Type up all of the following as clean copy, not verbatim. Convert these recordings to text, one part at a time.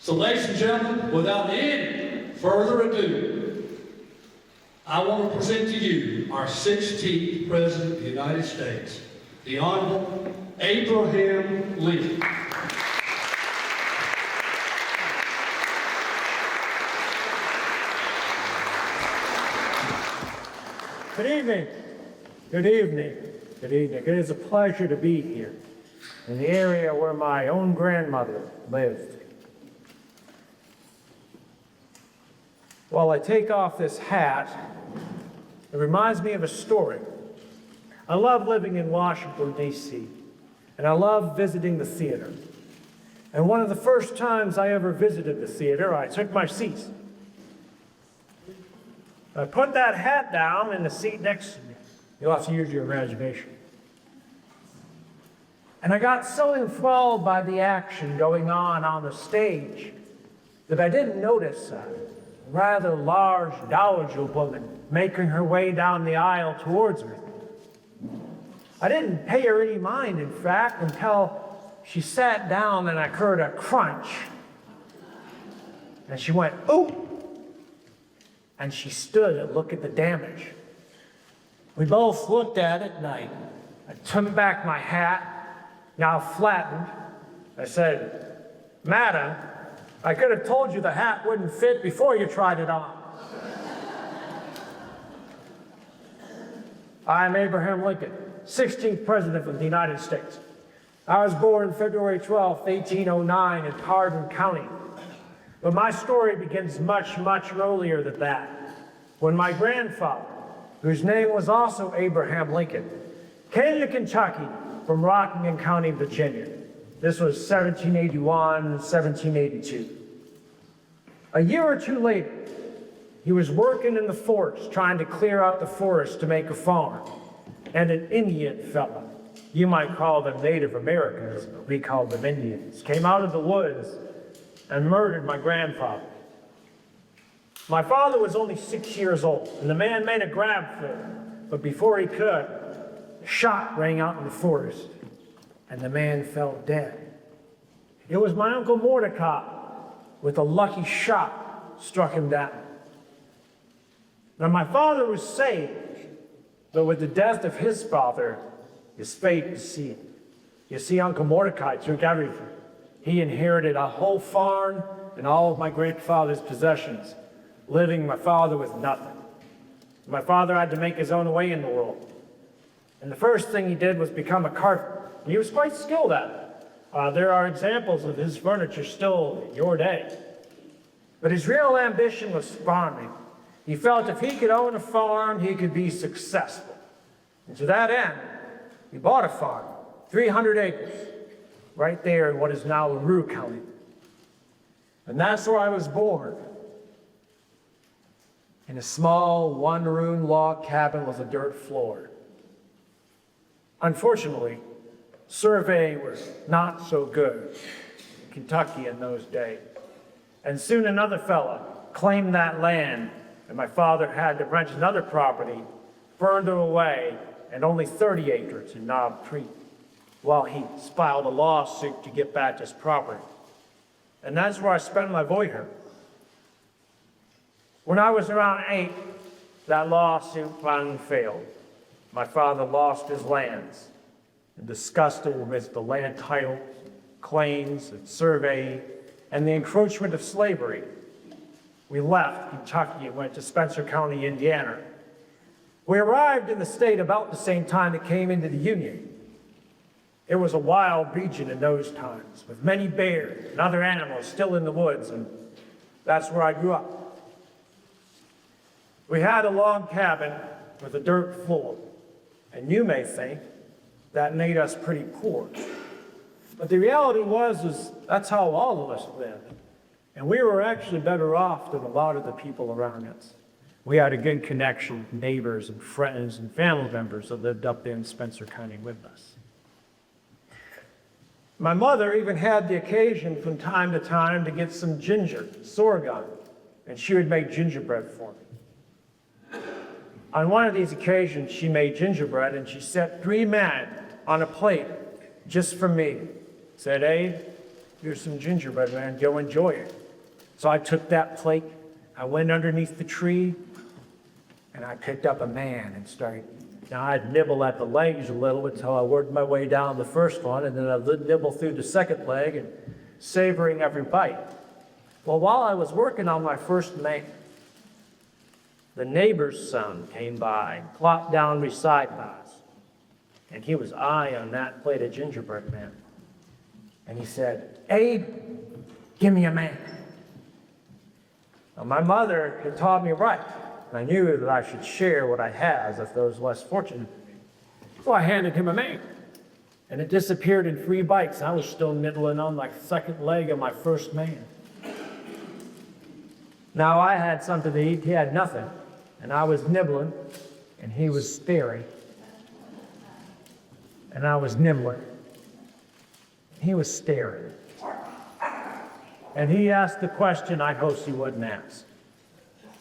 So ladies and gentlemen, without any further ado, I want to present to you our 16th President of the United States, the Honorable Abraham Lincoln. Good evening. Good evening. Good evening. It is a pleasure to be here in the area where my own grandmother lived. While I take off this hat, it reminds me of a story. I love living in Washington, D.C., and I love visiting the theater. And one of the first times I ever visited the theater, I took my seat. I put that hat down in the seat next to me. You'll have to use your imagination. And I got so enthralled by the action going on the stage that I didn't notice a rather large dowager woman making her way down the aisle towards me. I didn't pay her any mind, in fact, until she sat down and I heard a crunch. And she went, "Ooh!" And she stood and looked at the damage. We both looked at it, and I took back my hat, now flattened. I said, "Madam, I could have told you the hat wouldn't fit before you tried it on." I am Abraham Lincoln, 16th President of the United States. I was born February 12, 1809 in Hardin County. But my story begins much, much earlier than that, when my grandfather, whose name was also Abraham Lincoln, came to Kentucky from Rockingham County, Virginia. This was 1781, 1782. A year or two later, he was working in the forest, trying to clear out the forest to make a farm. And an Indian fella, you might call them Native Americans, but we call them Indians, came out of the woods and murdered my grandfather. My father was only 6 years old, and the man made a grab for him. But before he could, a shot rang out in the forest, and the man fell dead. It was my Uncle Mordecai, with a lucky shot, struck him down. Now my father was saved, but with the death of his father, his fate was sealed. You see, Uncle Mordecai took everything. He inherited a whole farm and all of my grandfather's possessions, leaving my father with nothing. My father had to make his own way in the world. And the first thing he did was become a carpenter. He was quite skilled at it. There are examples of his furniture still in your day. But his real ambition was farming. He felt if he could own a farm, he could be successful. And to that end, he bought a farm, 300 acres, right there in what is now LaRue County. And that's where I was born, in a small one-room log cabin with a dirt floor. Unfortunately, surveying was not so good in Kentucky in those days. And soon another fella claimed that land, and my father had to rent another property, burned it away, and only 30 acres in Knob Creek, while he filed a lawsuit to get back his property. And that's where I spent my boyhood. When I was around 8, that lawsuit finally failed. My father lost his lands. And disgusted with the land titles, claims, and surveying, and the encroachment of slavery, we left Kentucky and went to Spencer County, Indiana. We arrived in the state about the same time it came into the Union. It was a wild region in those times, with many bears and other animals still in the woods, and that's where I grew up. We had a log cabin with a dirt floor, and you may think that made us pretty poor. But the reality was that's how all of us lived. And we were actually better off than a lot of the people around us. We had a good connection with neighbors and friends and family members that lived up there in Spencer County with us. My mother even had the occasion from time to time to get some ginger, sorghum, and she would make gingerbread for me. On one of these occasions, she made gingerbread and she set 3 men on a plate just for me. Said, "Abe, here's some gingerbread, man, go enjoy it. So I took that plate, I went underneath the tree, and I picked up a man and started. Now I'd nibble at the legs a little until I worked my way down the first one, and then I'd nibble through the second leg and savoring every bite. Well, while I was working on my first man, the neighbor's son came by and plopped down beside us, and he was eyeing that plate of gingerbread man. And he said, "Abe, give me a man." Now, my mother had taught me right. I knew that I should share what I had with those less fortunate. So I handed him a man, and it disappeared in 3 bites. I was still nibbling on my second leg of my first man. Now I had something to eat, he had nothing, and I was nibbling, and he was staring. And I was nibbling, he was staring. And he asked the question I hoped he wouldn't ask.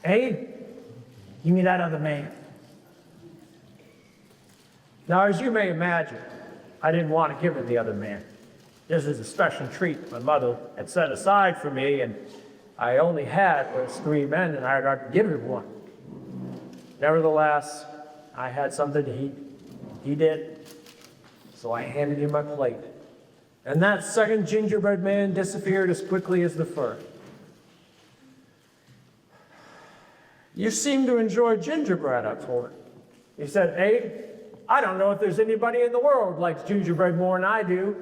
"Abe, give me that other man." Now, as you may imagine, I didn't want to give her the other man. This is a special treat my mother had set aside for me, and I only had those 3 men, and I had to give her one. Nevertheless, I had something to eat. He did. So I handed him my plate. And that second gingerbread man disappeared as quickly as the first. "You seem to enjoy gingerbread," I told him. He said, "Abe, I don't know if there's anybody in the world likes gingerbread more than I do,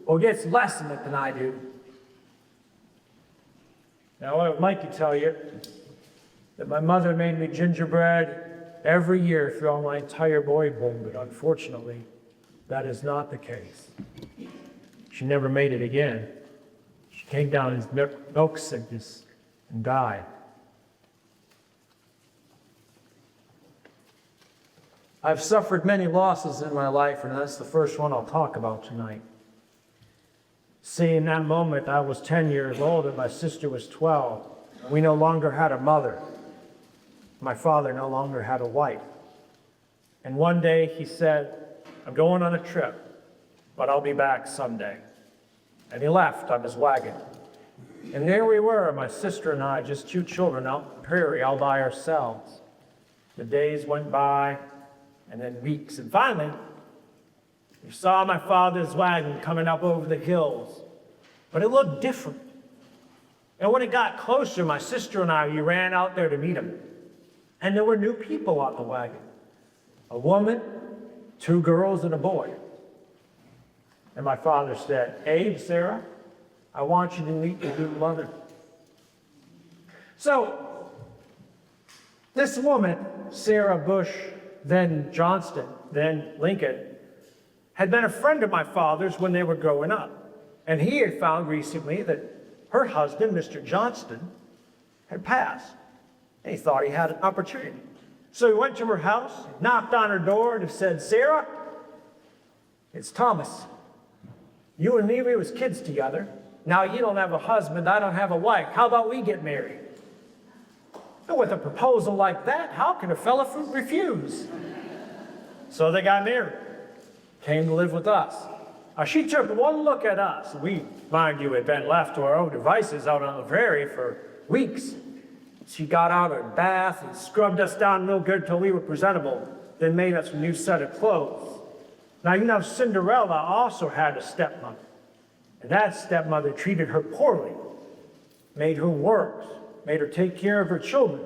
or gets less in it than I do." Now, I would like to tell you that my mother made me gingerbread every year throughout my entire boyhood, but unfortunately, that is not the case. She never made it again. She came down with milk sickness and died. I've suffered many losses in my life, and that's the first one I'll talk about tonight. See, in that moment, I was 10 years old and my sister was 12. And we no longer had a mother. My father no longer had a wife. And one day he said, "I'm going on a trip, but I'll be back someday." And he left on his wagon. And there we were, my sister and I, just 2 children out in the prairie all by ourselves. The days went by, and then weeks, and finally, we saw my father's wagon coming up over the hills, but it looked different. And when it got closer, my sister and I, we ran out there to meet him. And there were new people on the wagon. A woman, 2 girls, and a boy. And my father said, "Abe, Sarah, I want you to meet your new mother." So, this woman, Sarah Bush, then Johnston, then Lincoln, had been a friend of my father's when they were growing up. And he had found recently that her husband, Mr. Johnston, had passed. And he thought he had an opportunity. So he went to her house, knocked on her door, and said, "Sarah, it's Thomas. You and me, we was kids together. Now you don't have a husband, I don't have a wife. How about we get married?" And with a proposal like that, how can a fella refuse? So they got married, came to live with us. She took one look at us. We, mind you, had been left to our own devices out on the prairie for weeks. She got out of her bath and scrubbed us down real good till we were presentable, then made us a new set of clothes. Now, you know, Cinderella also had a stepmother. And that stepmother treated her poorly, made her work, made her take care of her children.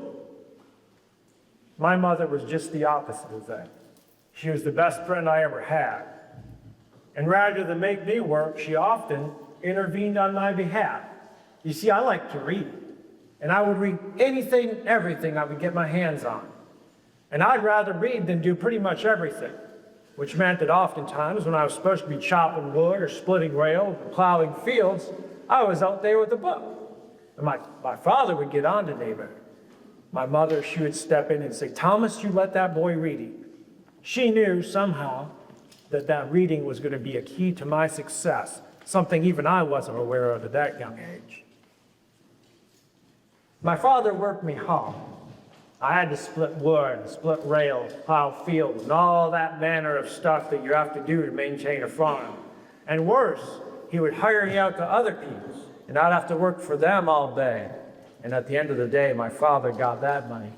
My mother was just the opposite of that. She was the best friend I ever had. And rather than make me work, she often intervened on my behalf. You see, I like to read. And I would read anything and everything I would get my hands on. And I'd rather read than do pretty much everything, which meant that oftentimes when I was supposed to be chopping wood or splitting rails or plowing fields, I was out there with a book. And my father would get on to me, but my mother, she would step in and say, "Thomas, you let that boy read." She knew somehow that reading was going to be a key to my success, something even I wasn't aware of at that young age. My father worked me hard. I had to split wood, split rails, plow fields, and all that manner of stuff that you have to do to maintain a farm. And worse, he would hire me out to other people, and I'd have to work for them all day. And at the end of the day, my father got that money.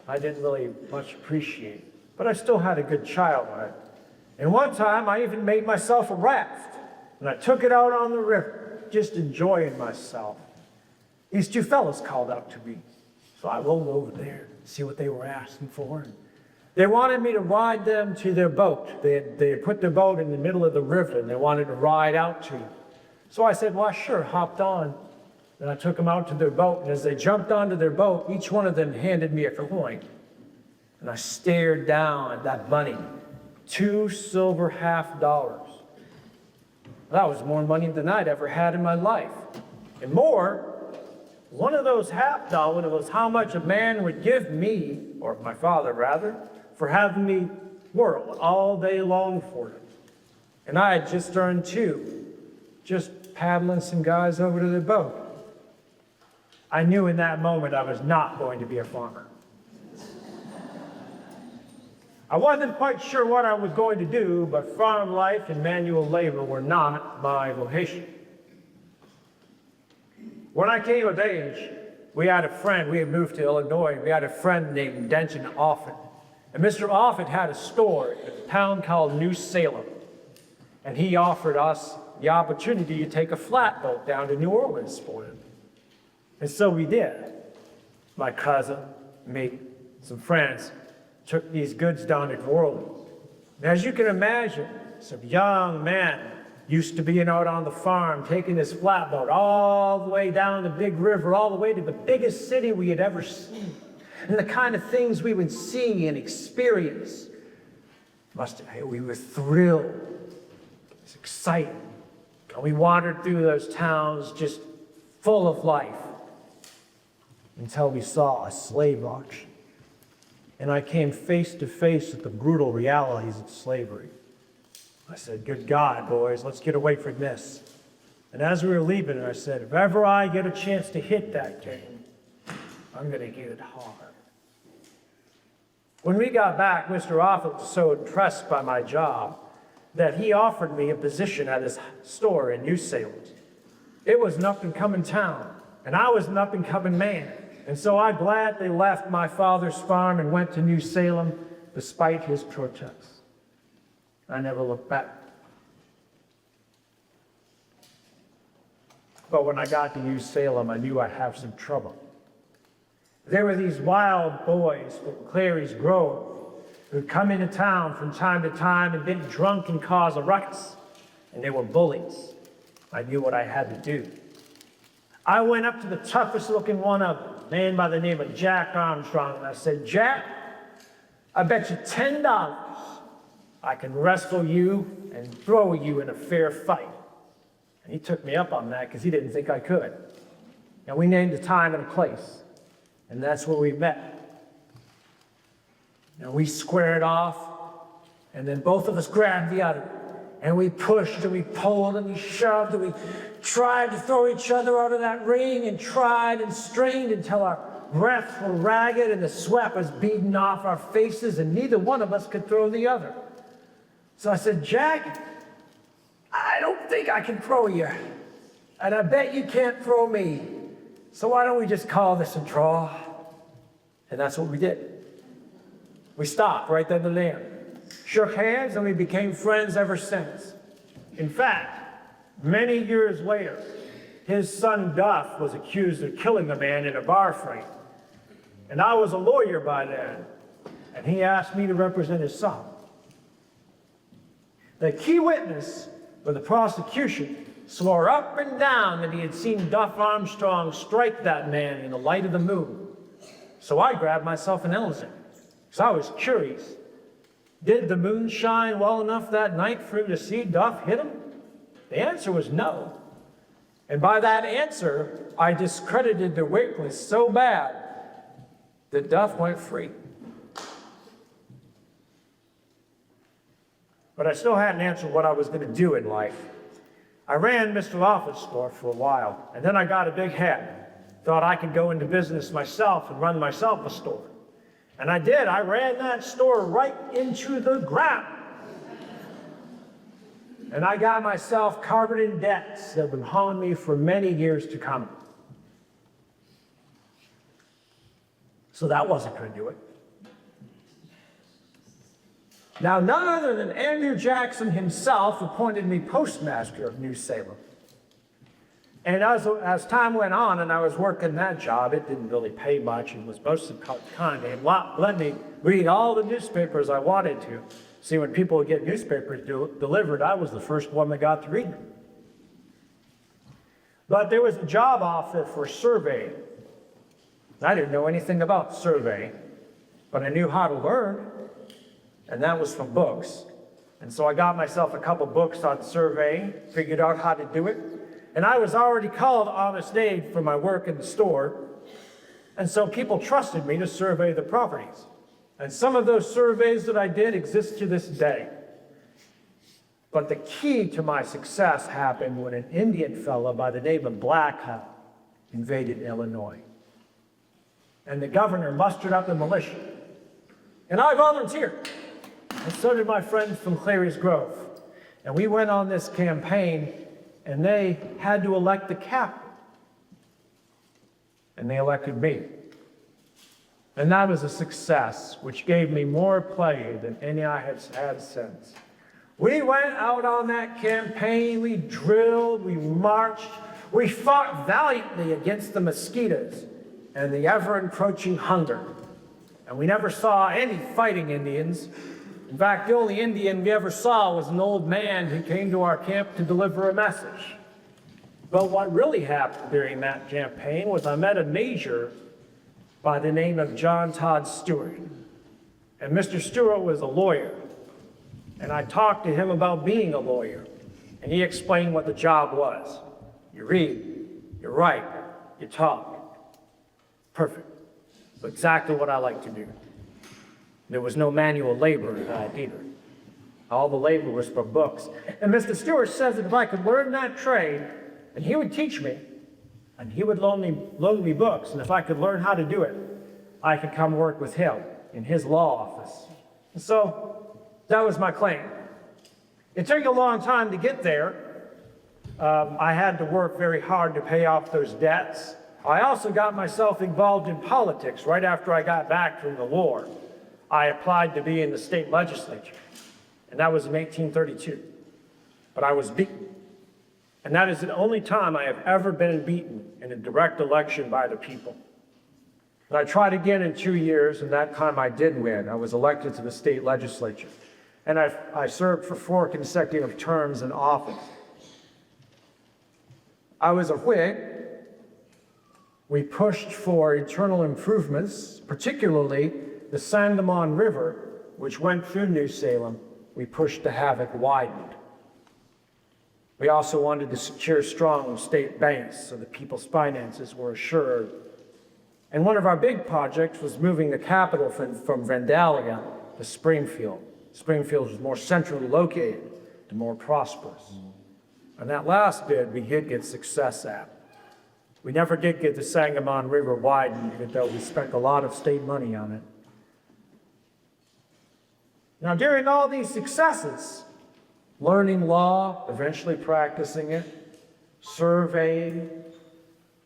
I didn't really much appreciate it, but I still had a good childhood. And one time, I even made myself a raft, and I took it out on the river, just enjoying myself. These two fellas called out to me, so I rolled over there to see what they were asking for. They wanted me to ride them to their boat. They had put their boat in the middle of the river, and they wanted to ride out to it. So I said, well, sure, hopped on. And I took them out to their boat, and as they jumped onto their boat, each one of them handed me a coin. And I stared down at that money, 2 silver $half. That was more money than I'd ever had in my life. And more, one of those $half was how much a man would give me, or my father rather, for having me whirl all day long for him. And I had just earned 2, just paddling some guys over to their boat. I knew in that moment I was not going to be a farmer. I wasn't quite sure what I was going to do, but farm life and manual labor were not my vocation. When I came of age, we had a friend. We had moved to Illinois. We had a friend named Denton Offit. And Mr. Offit had a store in a town called New Salem. And he offered us the opportunity to take a flatboat down to New Orleans for him. And so we did. My cousin, me, some friends, took these goods down to New Orleans. And as you can imagine, some young men used to being out on the farm, taking this flatboat all the way down the big river, all the way to the biggest city we had ever seen. And the kind of things we would see and experience. We were thrilled. It was exciting. And we wandered through those towns just full of life until we saw a slave auction. And I came face to face with the brutal realities of slavery. I said, good God, boys, let's get away from this. And as we were leaving, I said, if ever I get a chance to hit that game, I'm going to get it hard. When we got back, Mr. Offit was so impressed by my job that he offered me a position at his store in New Salem. It was an up-and-coming town, and I was an up-and-coming man. And so I gladly left my father's farm and went to New Salem despite his protests. I never looked back. But when I got to New Salem, I knew I'd have some trouble. There were these wild boys from Clary's Grove who'd come into town from time to time and been drunk and cause a ruckus. And they were bullies. I knew what I had to do. I went up to the toughest looking one of them, a man by the name of Jack Armstrong, and I said, Jack, I bet you $10 I can wrestle you and throw you in a fair fight. And he took me up on that because he didn't think I could. And we named a time and a place, and that's where we met. And we squared off, and then both of us grabbed the other. And we pushed and we pulled and we shoved and we tried to throw each other out of that ring and tried and strained until our breaths were ragged and the sweat was beating off our faces and neither one of us could throw the other. So I said, Jack, I don't think I can throw you. And I bet you can't throw me. So why don't we just call this a draw? And that's what we did. We stopped right then and there. Shook hands, and we became friends ever since. In fact, many years later, his son Duff was accused of killing a man in a bar fight. And I was a lawyer by then, and he asked me to represent his son. The key witness for the prosecution swore up and down that he had seen Duff Armstrong strike that man in the light of the moon. So I grabbed myself an elephant, because I was curious. Did the moon shine well enough that night for him to see Duff hit him? The answer was no. And by that answer, I discredited the witness so bad that Duff went free. But I still hadn't answered what I was going to do in life. I ran Mr. Offit's store for a while, and then I got a big head. Thought I could go into business myself and run myself a store. And I did. I ran that store right into the ground. And I got myself covered in debts that would haunt me for many years to come. So that wasn't going to do it. Now, none other than Andrew Jackson himself appointed me postmaster of New Salem. And as time went on and I was working that job, it didn't really pay much and was mostly kind. They let me read all the newspapers I wanted to. See, when people would get newspapers delivered, I was the first one that got to read them. But there was a job offer for surveying. I didn't know anything about surveying, but I knew how to learn, and that was from books. And so I got myself a couple books on surveying, figured out how to do it, and I was already called honest aid for my work in the store, and so people trusted me to survey the properties. And some of those surveys that I did exist to this day. But the key to my success happened when an Indian fellow by the name of Blackhawk invaded Illinois. And the governor mustered up the militia. And I volunteered. And so did my friends from Clary's Grove. And we went on this campaign, and they had to elect the captain. And they elected me. And that was a success, which gave me more play than any I have had since. We went out on that campaign, we drilled, we marched, we fought valiantly against the mosquitoes and the ever-encroaching hunger. And we never saw any fighting Indians. In fact, the only Indian we ever saw was an old man who came to our camp to deliver a message. But what really happened during that campaign was I met a major by the name of John Todd Stewart. And Mr. Stewart was a lawyer. And I talked to him about being a lawyer. And he explained what the job was. You read, you write, you talk. Perfect. Exactly what I like to do. There was no manual labor in that either. All the labor was for books. And Mr. Stewart says that if I could learn that trade, and he would teach me, and he would loan me books, and if I could learn how to do it, I could come work with him in his law office. And so that was my claim. It took a long time to get there. I had to work very hard to pay off those debts. I also got myself involved in politics right after I got back from the war. I applied to be in the state legislature, and that was in 1832. But I was beaten. And that is the only time I have ever been beaten in a direct election by the people. And I tried again in 2 years, and that time I did win. I was elected to the state legislature. And I served for 4 consecutive terms in office. I was a Whig. We pushed for internal improvements, particularly the Sangamon River, which went through New Salem. We pushed to have it widened. We also wanted to secure strong state banks so that people's finances were assured. And one of our big projects was moving the capital from Vandalia to Springfield. Springfield was more centrally located and more prosperous. And that last bid we did get success at. We never did get the Sangamon River widened, even though we spent a lot of state money on it. Now, during all these successes, learning law, eventually practicing it, surveying,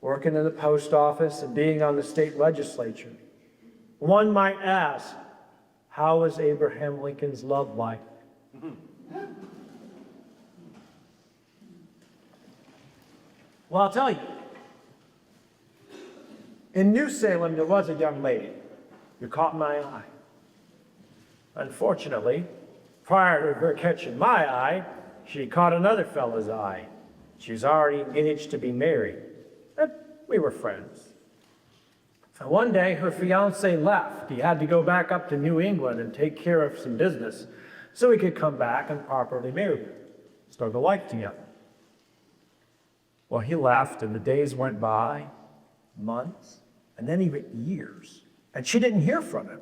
working in the post office, and being on the state legislature, one might ask, how was Abraham Lincoln's love life? Well, I'll tell you. In New Salem, there was a young lady who caught my eye. Unfortunately, prior to her catching my eye, she caught another fellow's eye. She was already engaged to be married. And we were friends. So one day, her fiance left. He had to go back up to New England and take care of some business so he could come back and properly marry her, start a life together. Well, he left, and the days went by, months, and then even years. And she didn't hear from him.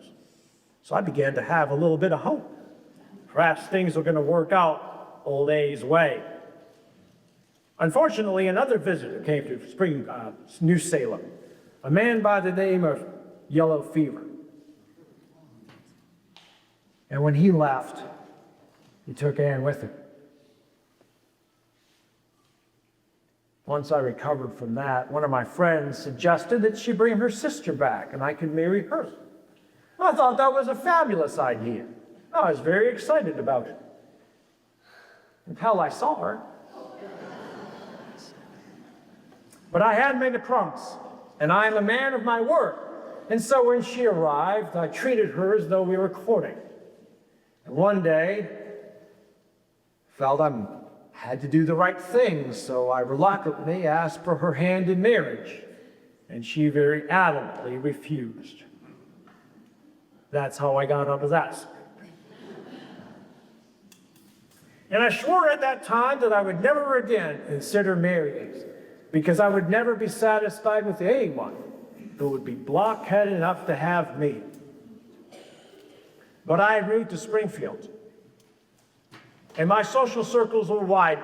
So I began to have a little bit of hope. Perhaps things were going to work out old A's way. Unfortunately, another visitor came to New Salem, a man by the name of Yellow Fever. And when he left, he took Anne with him. Once I recovered from that, one of my friends suggested that she bring her sister back and I could marry her. I thought that was a fabulous idea. I was very excited about it. Until I saw her. But I had made a promise, and I am a man of my word. And so when she arrived, I treated her as though we were courting. And one day, felt I had to do the right thing, so I reluctantly asked for her hand in marriage, and she very adamantly refused. That's how I got onto that. And I swore at that time that I would never again consider marrying, because I would never be satisfied with anyone who would be blockheaded enough to have me. But I had moved to Springfield, and my social circles were wide.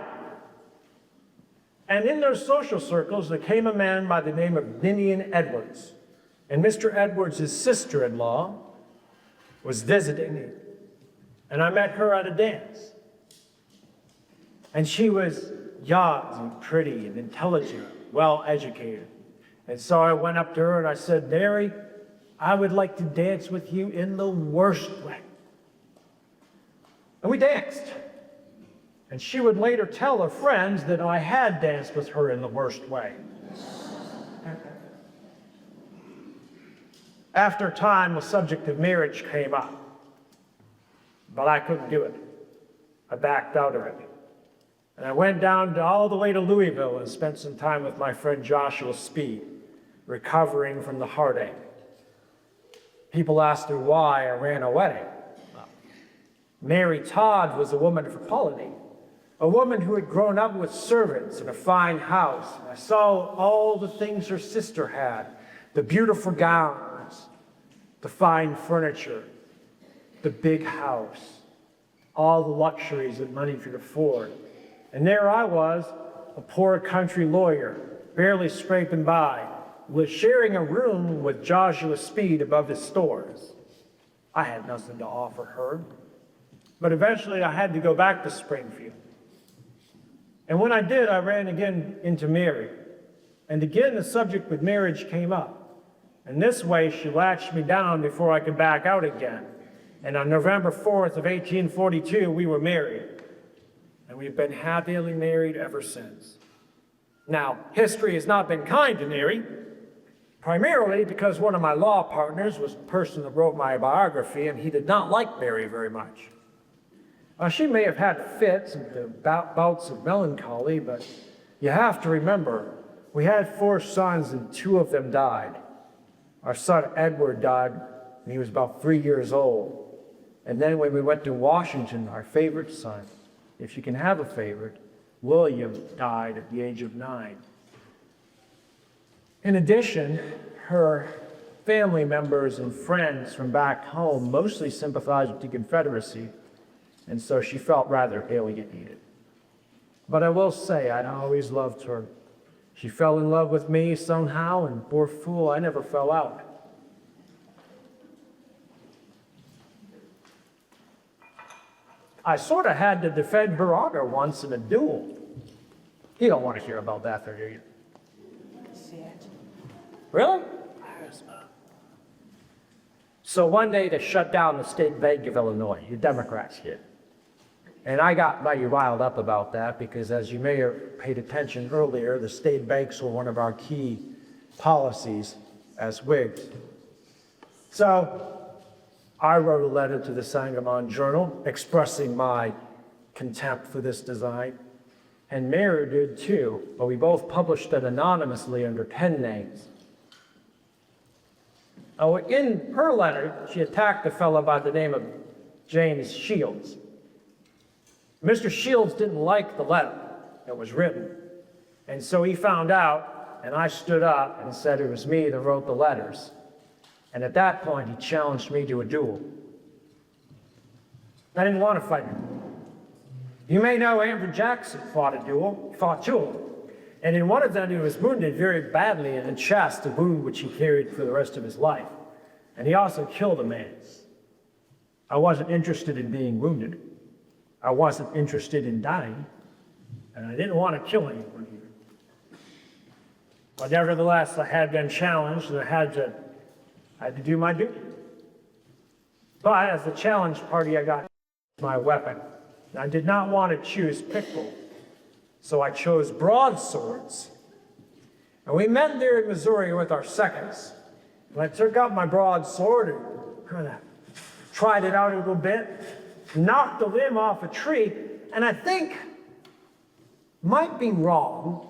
And in those social circles, there came a man by the name of Ninian Edwards. And Mr. Edwards' sister-in-law was visiting me, and I met her at a dance. And she was young and pretty and intelligent, well-educated. And so I went up to her and I said, "Mary, I would like to dance with you in the worst way." And we danced. And she would later tell her friends that I had danced with her in the worst way. After a time, the subject of marriage came up. But I couldn't do it. I backed out of it. And I went down all the way to Louisville and spent some time with my friend Joshua Speed, recovering from the heartache. People asked her why I ran a wedding. Mary Todd was a woman of quality, a woman who had grown up with servants in a fine house. I saw all the things her sister had, the beautiful gowns, the fine furniture, the big house, all the luxuries that money could afford. And there I was, a poor country lawyer, barely scraping by, was sharing a room with Joshua Speed above his stores. I had nothing to offer her. But eventually I had to go back to Springfield. And when I did, I ran again into Mary. And again, the subject with marriage came up. And this way, she latched me down before I could back out again. And on November 4th of 1842, we were married. And we've been happily married ever since. Now, history has not been kind to Mary, primarily because one of my law partners was the person that wrote my biography, and he did not like Mary very much. She may have had fits and bouts of melancholy, but you have to remember, we had 4 sons and 2 of them died. Our son Edward died when he was about 3 years old. And then when we went to Washington, our favorite son, if you can have a favorite, William died at the age of 9. In addition, her family members and friends from back home mostly sympathized with the Confederacy, and so she felt rather alienated. But I will say, I'd always loved her. She fell in love with me somehow, and poor fool, I never fell out. I sort of had to defend her honor once in a duel. You don't want to hear about that, do you? Really? So one day they shut down the State Bank of Illinois, the Democrats did. And I got mighty riled up about that because, as you may have paid attention earlier, the state banks were one of our key policies as Whigs. So I wrote a letter to the Sangamon Journal expressing my contempt for this design, and Mary did too, but we both published it anonymously under pen names. Oh, in her letter, she attacked a fellow by the name of James Shields. Mr. Shields didn't like the letter that was written, and so he found out, and I stood up and said it was me that wrote the letters. And at that point, he challenged me to a duel. I didn't want to fight him. You may know Andrew Jackson fought two of them. And in one of them, he was wounded very badly in the chest, a wound which he carried for the rest of his life. And he also killed a man. I wasn't interested in being wounded. I wasn't interested in dying. And I didn't want to kill anyone either. But nevertheless, I had been challenged and I had to do my duty. But as the challenge party, I got my weapon. I did not want to choose pickle, so I chose broadswords. And we met there in Missouri with our seconds. And I took out my broadsword and kind of tried it out a little bit, knocked a limb off a tree, and I think, might be wrong,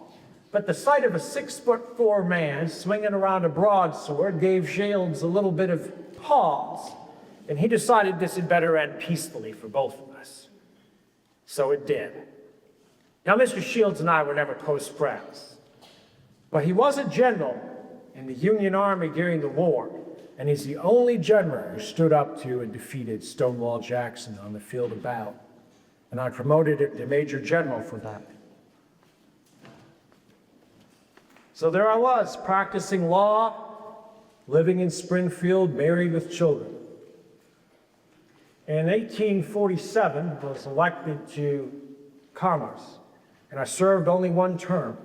but the sight of a 6'4" man swinging around a broadsword gave Shields a little bit of pause, and he decided this had better end peacefully for both of us. So it did. Now, Mr. Shields and I were never close friends, but he was a general in the Union Army during the war, and he's the only general who stood up to and defeated Stonewall Jackson on the field of battle. And I promoted him to Major General for that. So there I was, practicing law, living in Springfield, married with children. In 1847, I was elected to Congress, and I served only one term.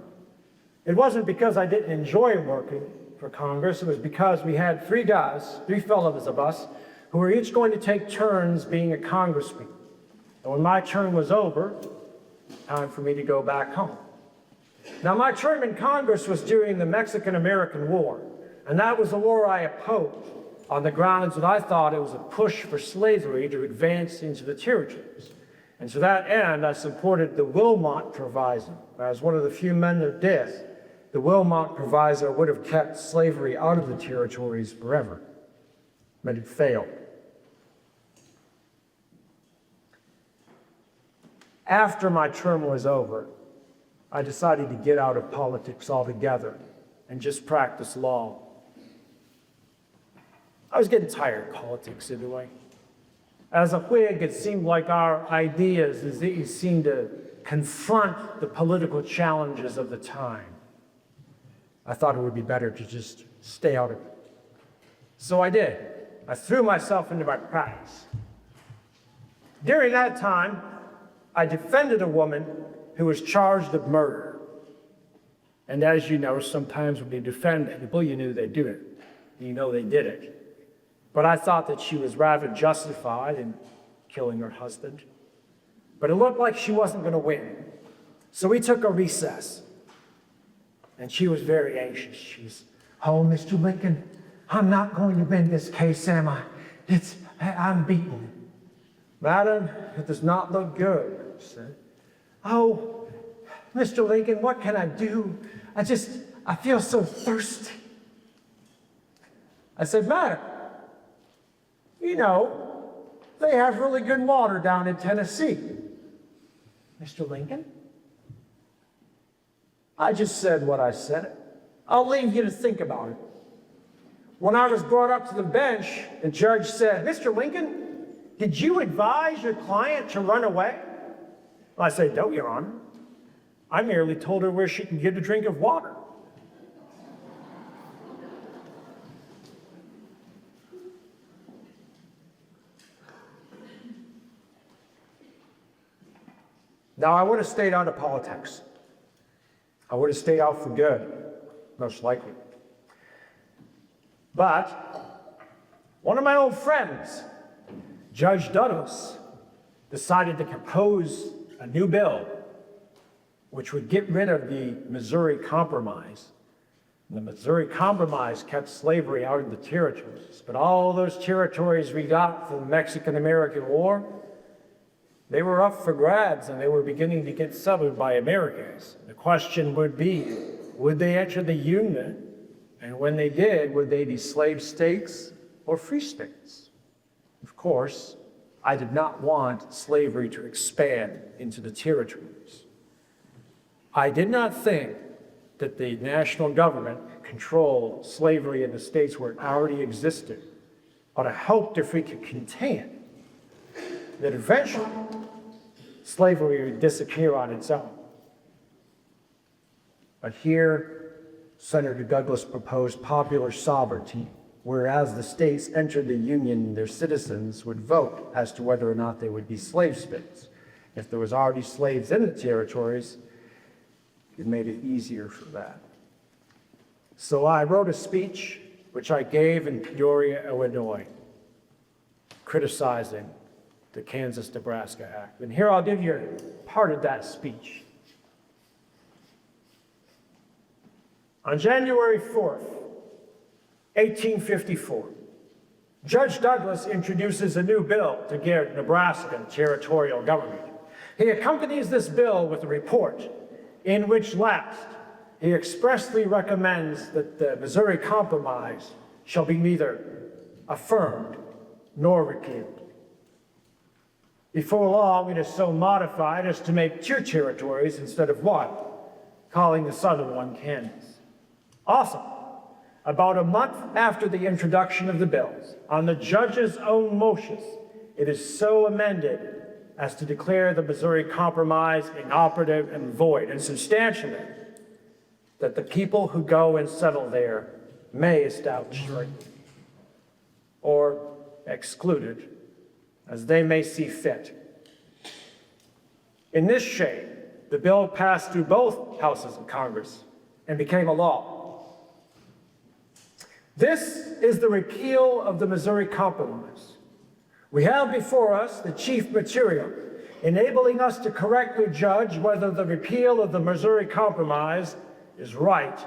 It wasn't because I didn't enjoy working for Congress, it was because we had three fellows of us, who were each going to take turns being a congressman. And when my term was over, time for me to go back home. Now, my term in Congress was during the Mexican-American War, and that was a war I opposed on the grounds that I thought it was a push for slavery to advance into the territories. And to that end, I supported the Wilmot Proviso. I was one of the few men that did. The Wilmot Proviso would have kept slavery out of the territories forever, but it failed. After my term was over, I decided to get out of politics altogether and just practice law. I was getting tired of politics anyway. As a Whig, it seemed like our ideas seemed to confront the political challenges of the time. I thought it would be better to just stay out of it. So I did. I threw myself into my practice. During that time, I defended a woman who was charged of murder. And as you know, sometimes when you defend people, you knew they'd do it. You know they did it. But I thought that she was rather justified in killing her husband. But it looked like she wasn't going to win. So we took a recess. And she was very anxious. She's, "Oh, Mr. Lincoln, I'm not going to win this case, am I? I'm beaten." "Madam, it does not look good," she said. "Oh, Mr. Lincoln, what can I do? I feel so thirsty." I said, "Madam, you know, they have really good water down in Tennessee." "Mr. Lincoln, I just said what I said. I'll leave you to think about it." When I was brought up to the bench, the judge said, "Mr. Lincoln, did you advise your client to run away?" I said, "No, Your Honor. I merely told her where she could get a drink of water." Now, I would have stayed out of politics. I would have stayed out for good, most likely. But one of my old friends, Judge Dudos, decided to propose a new bill which would get rid of the Missouri Compromise. And the Missouri Compromise kept slavery out of the territories. But all those territories we got from the Mexican-American War, they were up for grabs, and they were beginning to get settled by Americans. The question would be, would they enter the Union? And when they did, would they be slave states or free states? Of course, I did not want slavery to expand into the territories. I did not think that the national government controlled slavery in the states where it already existed, but I hoped if we could contain it, that eventually slavery would disappear on its own. But here, Senator Douglas proposed popular sovereignty, whereas the states entered the Union, their citizens would vote as to whether or not they would be slave states. If there was already slaves in the territories, it made it easier for that. So I wrote a speech, which I gave in Peoria, Illinois, criticizing the Kansas-Nebraska Act. And here I'll give you part of that speech. On January 4th, 1854, Judge Douglas introduces a new bill to give Nebraska territorial government. He accompanies this bill with a report in which last he expressly recommends that the Missouri Compromise shall be neither affirmed nor repealed. Before long, it is so modified as to make two territories instead of one, calling the southern one Kansas. Also, about a month after the introduction of the bills, on the judge's own motions, it is so amended as to declare the Missouri Compromise inoperative and void, and substantially that the people who go and settle there may establish right, or excluded as they may see fit. In this shape, the bill passed through both houses of Congress and became a law. This is the repeal of the Missouri Compromise. We have before us the chief material enabling us to correctly judge whether the repeal of the Missouri Compromise is right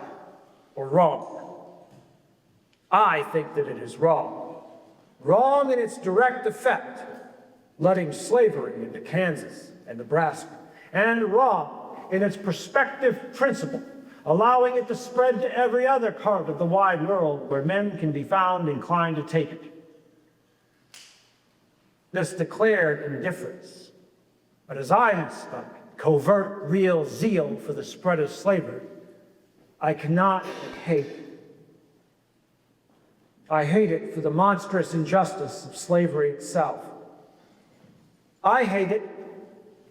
or wrong. I think that it is wrong. Wrong in its direct effect, letting slavery into Kansas and Nebraska, and wrong in its prospective principle, allowing it to spread to every other part of the wide world where men can be found inclined to take it. This declared indifference, but as I have studied covert real zeal for the spread of slavery, I cannot hate it. I hate it for the monstrous injustice of slavery itself. I hate it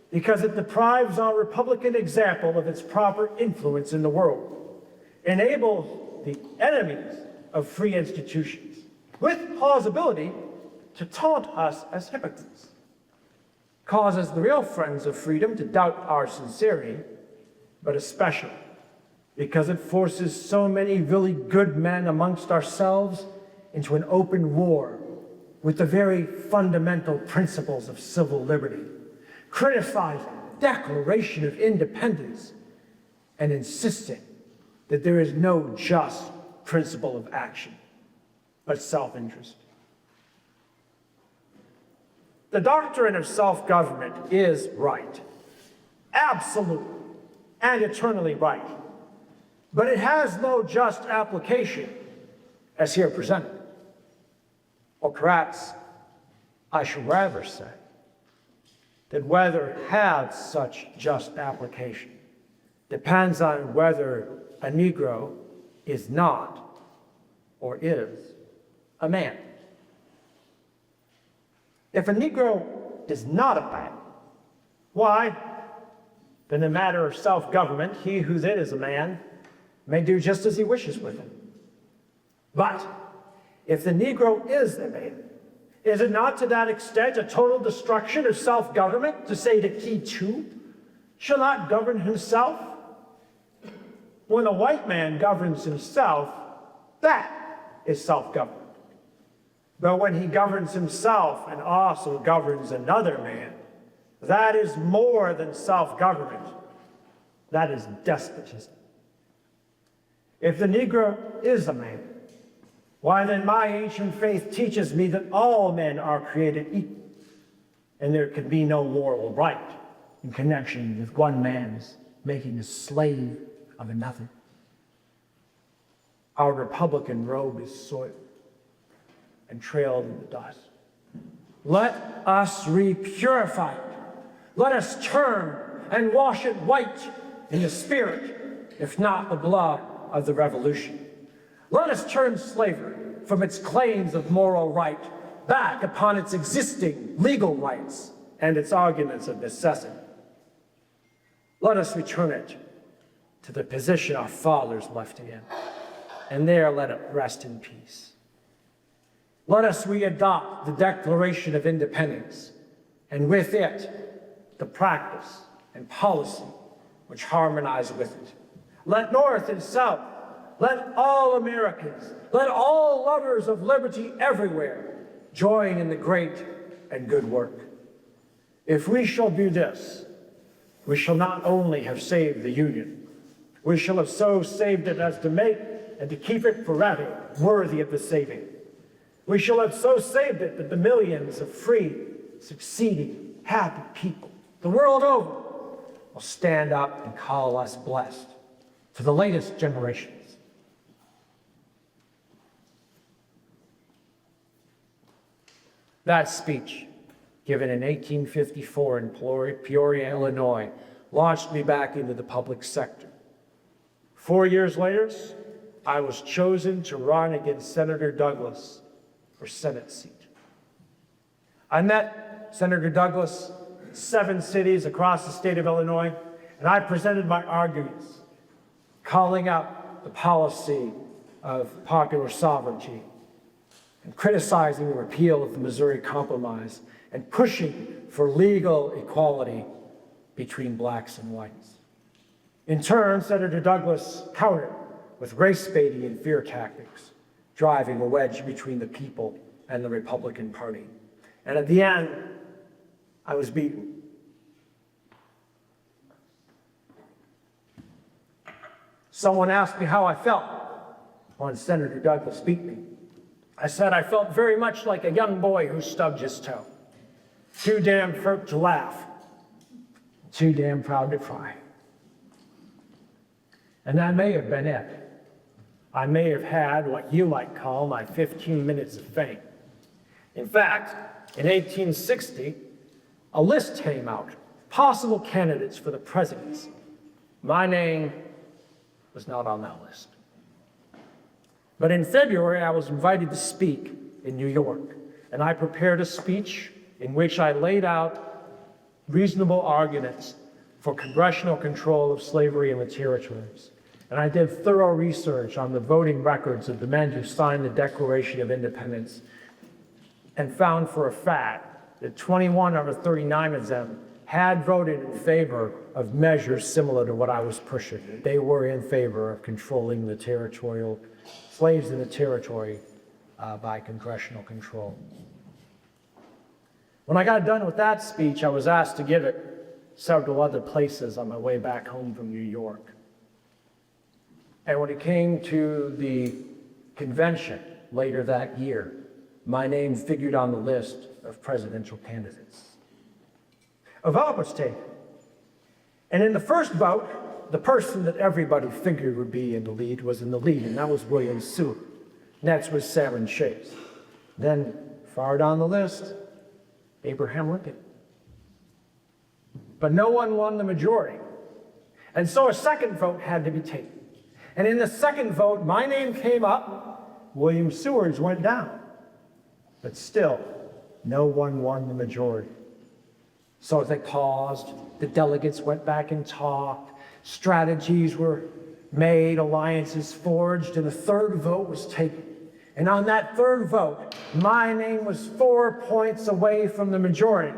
because it deprives our Republican example of its proper influence in the world, enables the enemies of free institutions, with plausibility, to taunt us as hypocrites, causes the real friends of freedom to doubt our sincerity, but especially because it forces so many really good men amongst ourselves into an open war with the very fundamental principles of civil liberty, criticizing the Declaration of Independence and insisting that there is no just principle of action, but self-interest. The doctrine of self-government is right, absolutely and eternally right, but it has no just application as here presented. Or perhaps I should rather say that whether it has such just application depends on whether a Negro is not or is a man. If a Negro is not a man, why, then in the matter of self-government, he who then is a man may do just as he wishes with him. But if the Negro is a man, is it not to that extent a total destruction of self-government to say that he too shall not govern himself? When a white man governs himself, that is self-government. But when he governs himself and also governs another man, that is more than self-government. That is despotism. If the Negro is a man, why then my ancient faith teaches me that all men are created equal, and there can be no moral right in connection with one man's making a slave of another. Our Republican robe is soiled and trailed in the dust. Let us repurify it. Let us turn and wash it white in the spirit, if not the blood of the Revolution. Let us turn slavery from its claims of moral right back upon its existing legal rights and its arguments of necessity. Let us return it to the position our fathers left it in, and there let it rest in peace. Let us readopt the Declaration of Independence, and with it, the practice and policy which harmonize with it. Let North and South let all Americans, let all lovers of liberty everywhere join in the great and good work. If we shall do this, we shall not only have saved the Union, we shall have so saved it as to make and to keep it forever worthy of the saving. We shall have so saved it that the millions of free, succeeding, happy people the world over will stand up and call us blessed to the latest generations. That speech, given in 1854 in Peoria, Illinois, launched me back into the public sector. 4 years later, I was chosen to run against Senator Douglas for Senate seat. I met Senator Douglas in 7 cities across the state of Illinois, and I presented my arguments, calling out the policy of popular sovereignty and criticizing the repeal of the Missouri Compromise and pushing for legal equality between blacks and whites. In turn, Senator Douglas countered with race baiting and fear tactics, driving a wedge between the people and the Republican Party. And at the end, I was beaten. Someone asked me how I felt when Senator Douglas beat me. I said I felt very much like a young boy who stubbed his toe. Too damn hurt to laugh, too damn proud to cry. And that may have been it. I may have had what you might call my 15 minutes of fame. In fact, in 1860, a list came out, possible candidates for the presidency. My name was not on that list. But in February, I was invited to speak in New York, and I prepared a speech in which I laid out reasonable arguments for congressional control of slavery in the territories. And I did thorough research on the voting records of the men who signed the Declaration of Independence and found for a fact that 21 out of 39 of them had voted in favor of measures similar to what I was pushing. They were in favor of controlling the territorial slaves in the territory by congressional control. When I got done with that speech, I was asked to give it several other places on my way back home from New York. And when it came to the convention later that year, my name figured on the list of presidential candidates. A vote was taken. And in the first vote, the person that everybody figured would be in the lead was in the lead, and that was William Seward. Next was Salmon Chase. Then, far down the list, Abraham Lincoln. But no one won the majority. And so a second vote had to be taken. And in the second vote, my name came up, William Seward's went down. But still, no one won the majority. So they paused, the delegates went back and talked, strategies were made, alliances forged, and a third vote was taken. And on that third vote, my name was 4 points away from the majority.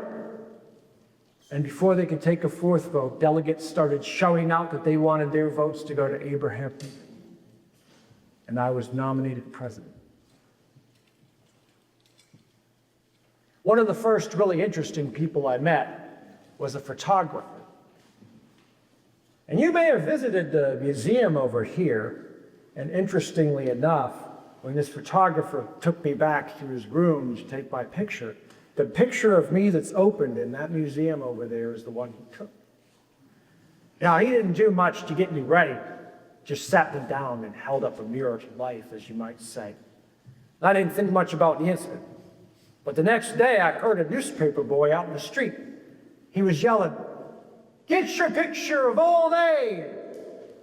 And before they could take a fourth vote, delegates started shouting out that they wanted their votes to go to Abraham Lincoln. And I was nominated president. One of the first really interesting people I met was a photographer. And you may have visited the museum over here, and interestingly enough, when this photographer took me back to his room to take my picture, the picture of me that's opened in that museum over there is the one he took. Now, he didn't do much to get me ready, just sat me down and held up a mirror to life, as you might say. I didn't think much about the incident. But the next day, I heard a newspaper boy out in the street. He was yelling, "Get your picture of old Abe.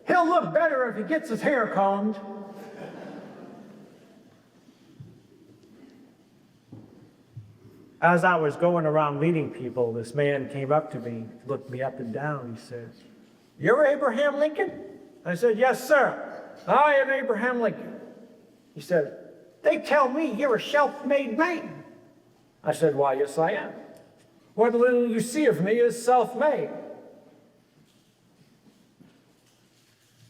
He'll look better if he gets his hair combed." As I was going around meeting people, this man came up to me, looked me up and down. He says, "You're Abraham Lincoln?" I said, "Yes, sir. I am Abraham Lincoln." He said, "They tell me you're a self-made man." I said, "Why, yes, I am. What little you see of me is self-made."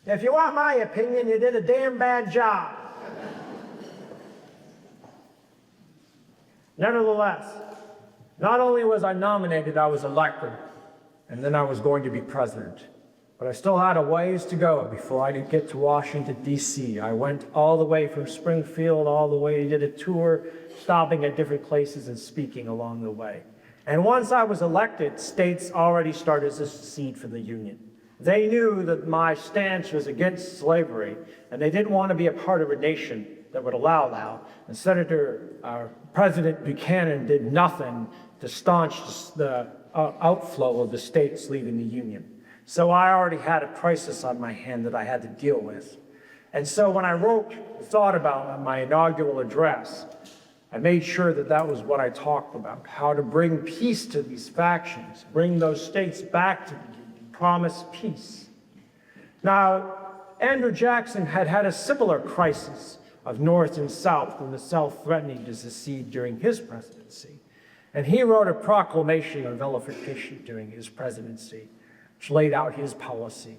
If you want my opinion, you did a damn bad job. Nevertheless, not only was I nominated, I was elected, and then I was going to be president. But I still had a ways to go before I could get to Washington, D.C. I went all the way from Springfield, all the way, did a tour, stopping at different places and speaking along the way. And once I was elected, states already started to secede from the Union. They knew that my stance was against slavery, and they didn't want to be a part of a nation that would allow that. And President Buchanan did nothing to staunch the outflow of the states leaving the Union. So I already had a crisis on my hand that I had to deal with. And so when I thought about my inaugural address, I made sure that that was what I talked about, how to bring peace to these factions, bring those states back to the Union, promise peace. Now, Andrew Jackson had had a similar crisis of North and South, when the South threatening to secede during his presidency. And he wrote a proclamation of nullification during his presidency, which laid out his policy.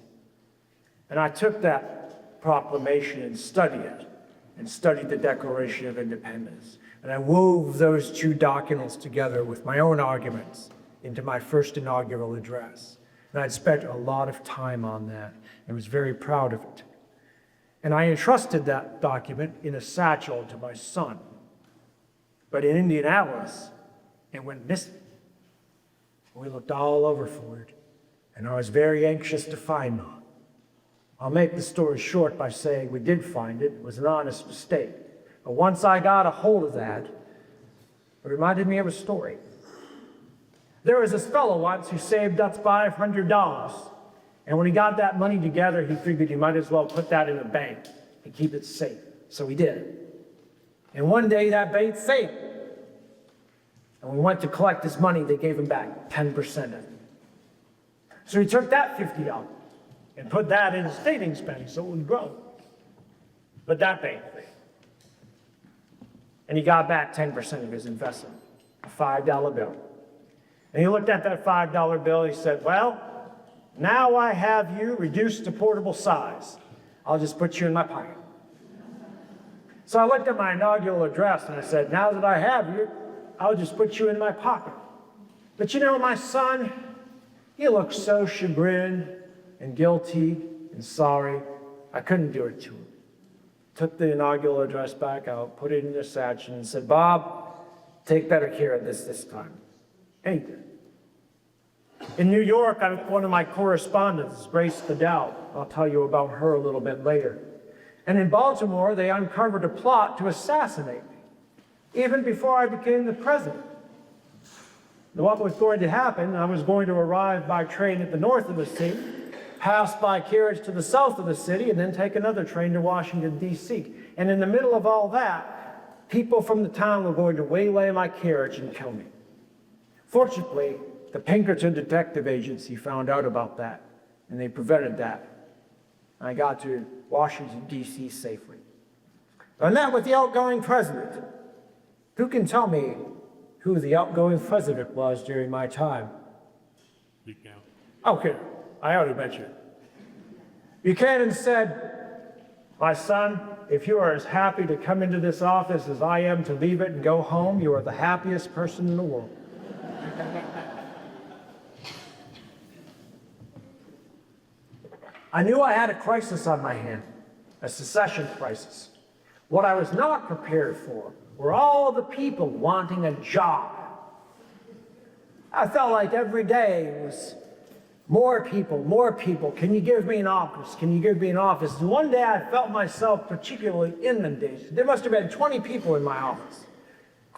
And I took that proclamation and studied it, and studied the Declaration of Independence. And I wove those two documents together with my own arguments into my first inaugural address. And I'd spent a lot of time on that and was very proud of it. And I entrusted that document in a satchel to my son. But in Indianapolis, it went missing. We looked all over for it, and I was very anxious to find it. I'll make the story short by saying we did find it. It was an honest mistake. But once I got a hold of that, it reminded me of a story. There was this fellow once who saved us $500. And when he got that money together, he figured he might as well put that in a bank and keep it safe. So he did. And one day that bank failed. And when we went to collect his money, they gave him back 10% of it. So he took that $50 and put that in a savings bank so it would grow. But that bank failed. And he got back 10% of his investment, a $5 bill. And he looked at that $5 bill, he said, well, now I have you reduced to portable size. I'll just put you in my pocket. So I looked at my inaugural address and I said, now that I have you, I'll just put you in my pocket. But you know, my son, he looked so chagrined and guilty and sorry, I couldn't do it to him. Took the inaugural address back out, put it in the satchel, and said, Bob, take better care of this time. And he did. In New York, one of my correspondents, Grace Fidel, I'll tell you about her a little bit later. And in Baltimore, they uncovered a plot to assassinate me, even before I became the president. What was going to happen, I was going to arrive by train at the north of the city, pass by carriage to the south of the city, and then take another train to Washington, D.C. And in the middle of all that, people from the town were going to waylay my carriage and kill me. Fortunately, the Pinkerton Detective Agency found out about that, and they prevented that. I got to Washington, D.C. safely. I met with the outgoing president. Who can tell me who the outgoing president was during my time? Buchanan. Okay, I ought to mention it. Buchanan said, my son, if you are as happy to come into this office as I am to leave it and go home, you are the happiest person in the world. I knew I had a crisis on my hand, a secession crisis. What I was not prepared for were all the people wanting a job. I felt like every day was more people. Can you give me an office? Can you give me an office? And one day I felt myself particularly inundated. There must have been 20 people in my office.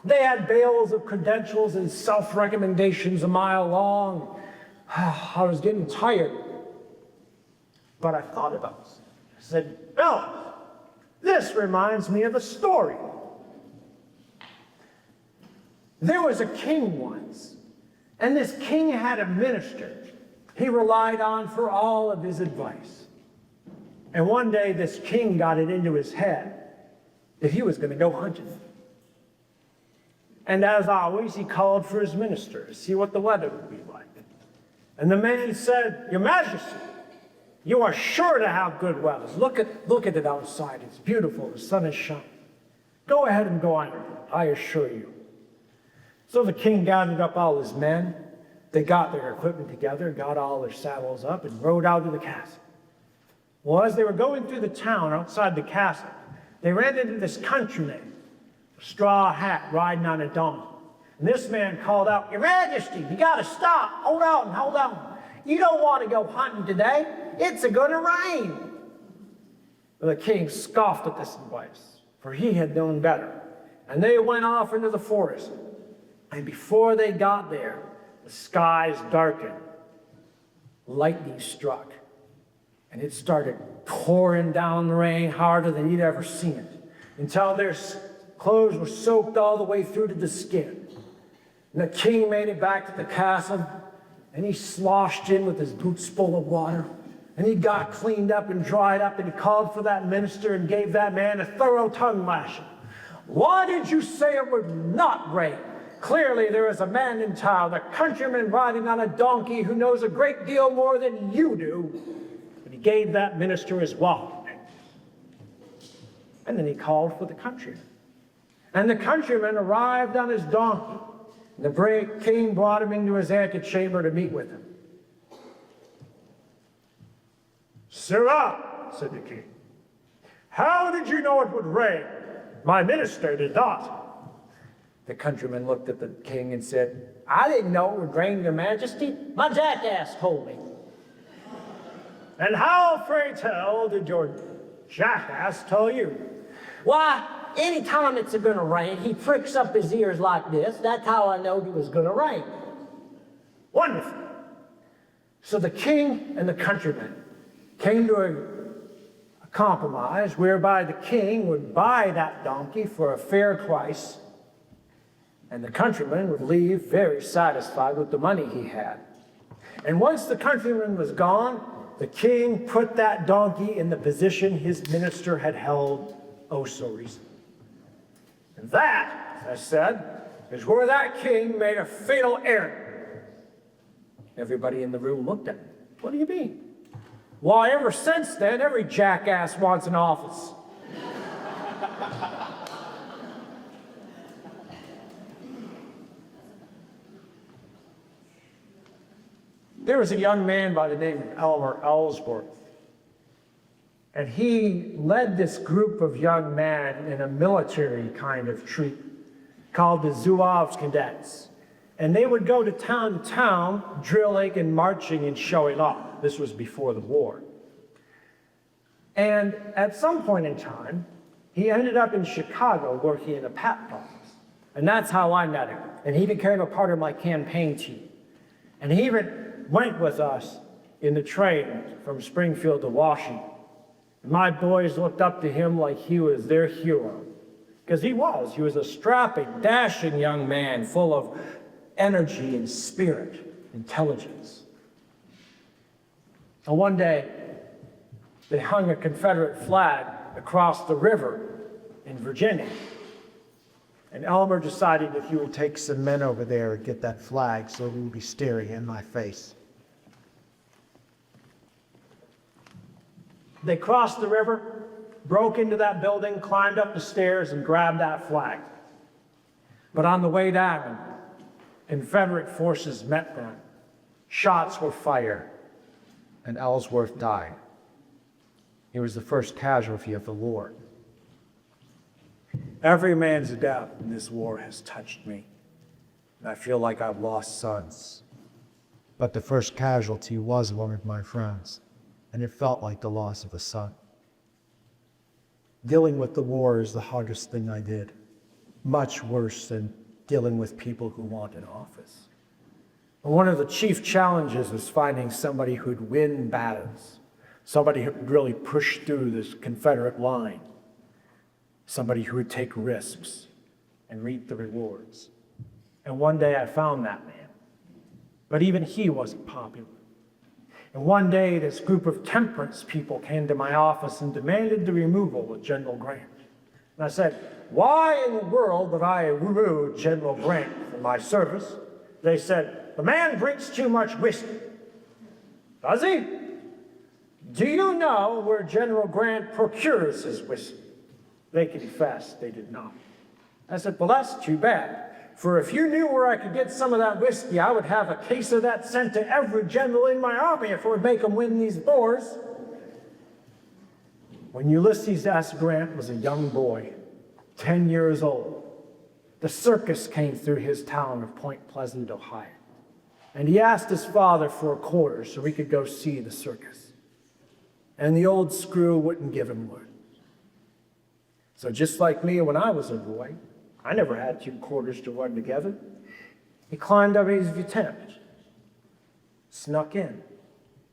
They had bales of credentials and self-recommendations a mile long. I was getting tired. But I thought about it. I said, no, this reminds me of a story. There was a king once, and this king had a minister he relied on for all of his advice. And one day this king got it into his head that he was going to go hunting. And as always, he called for his minister to see what the weather would be like. And the man said, Your Majesty, You are sure to have good weather. Look at it outside. It's beautiful. The sun is shining. Go ahead and go on, I assure you. So the king gathered up all his men. They got their equipment together, got all their saddles up, and rode out to the castle. Well, as they were going through the town outside the castle, they ran into this countryman, a straw hat, riding on a donkey. And this man called out, "Your Majesty, you got to stop. Hold on, hold on. You don't want to go hunting today. It's going to rain." Well, the king scoffed at this advice, for he had known better. And they went off into the forest. And before they got there, the skies darkened. Lightning struck. And it started pouring down the rain harder than he'd ever seen it, until their clothes were soaked all the way through to the skin. And the king made it back to the castle, and he sloshed in with his boots full of water. And he got cleaned up and dried up, and he called for that minister and gave that man a thorough tongue lashing. "Why did you say it would not rain? Clearly there is a man in town, a countryman riding on a donkey who knows a great deal more than you do." And he gave that minister his wallet. And then he called for the countryman. And the countryman arrived on his donkey. And the king brought him into his antechamber to meet with him. "Sirrah," said the king, "how did you know it would rain? My minister did not." The countryman looked at the king and said, "I didn't know it would rain, your majesty. My jackass told me." "And how, pray tell, did your jackass tell you?" "Why, anytime it's going to rain, he pricks up his ears like this. That's how I know it was going to rain." Wonderful. So the king and the countryman came to a compromise whereby the king would buy that donkey for a fair price, and the countryman would leave very satisfied with the money he had. And once the countryman was gone, the king put that donkey in the position his minister had held oh so recently. And that, as I said, is where that king made a fatal error. Everybody in the room looked at him. "What do you mean?" "Why, ever since then, every jackass wants an office." There was a young man by the name of Elmer Ellsworth, and he led this group of young men in a military kind of troop called the Zouaves Cadets. And they would go to town, drilling and marching and showing off. This was before the war. And at some point in time, he ended up in Chicago working in a patent office. And that's how I met him. And he became a part of my campaign team. And he even went with us in the train from Springfield to Washington. And my boys looked up to him like he was their hero. Because he was. He was a strapping, dashing young man full of energy and spirit, intelligence. And one day, they hung a Confederate flag across the river in Virginia. And Elmer decided that he would take some men over there and get that flag so he would be staring in my face. They crossed the river, broke into that building, climbed up the stairs, and grabbed that flag. But on the way down, Confederate forces met them. Shots were fired, and Ellsworth died. He was the first casualty of the war. Every man's death in this war has touched me, and I feel like I've lost sons. But the first casualty was one of my friends, and it felt like the loss of a son. Dealing with the war is the hardest thing I did, much worse than dealing with people who wanted office. And one of the chief challenges was finding somebody who'd win battles, somebody who could really push through this Confederate line, somebody who would take risks and reap the rewards. And one day I found that man, but even he wasn't popular. And one day this group of temperance people came to my office and demanded the removal of General Grant. And I said, "Why in the world would I remove General Grant from my service?" They said, "The man drinks too much whiskey." "Does he?" Do you know where General Grant procures his whiskey? They confessed they did not. I said, well, that's too bad. For if you knew where I could get some of that whiskey, I would have a case of that sent to every general in my army if it would make them win these wars. When Ulysses S. Grant was a young boy, 10 years old, the circus came through his town of Point Pleasant, Ohio. And he asked his father for a quarter so he could go see the circus. And the old screw wouldn't give him one. So just like me when I was a boy, I never had 2 quarters to run together. He climbed up his tent, snuck in,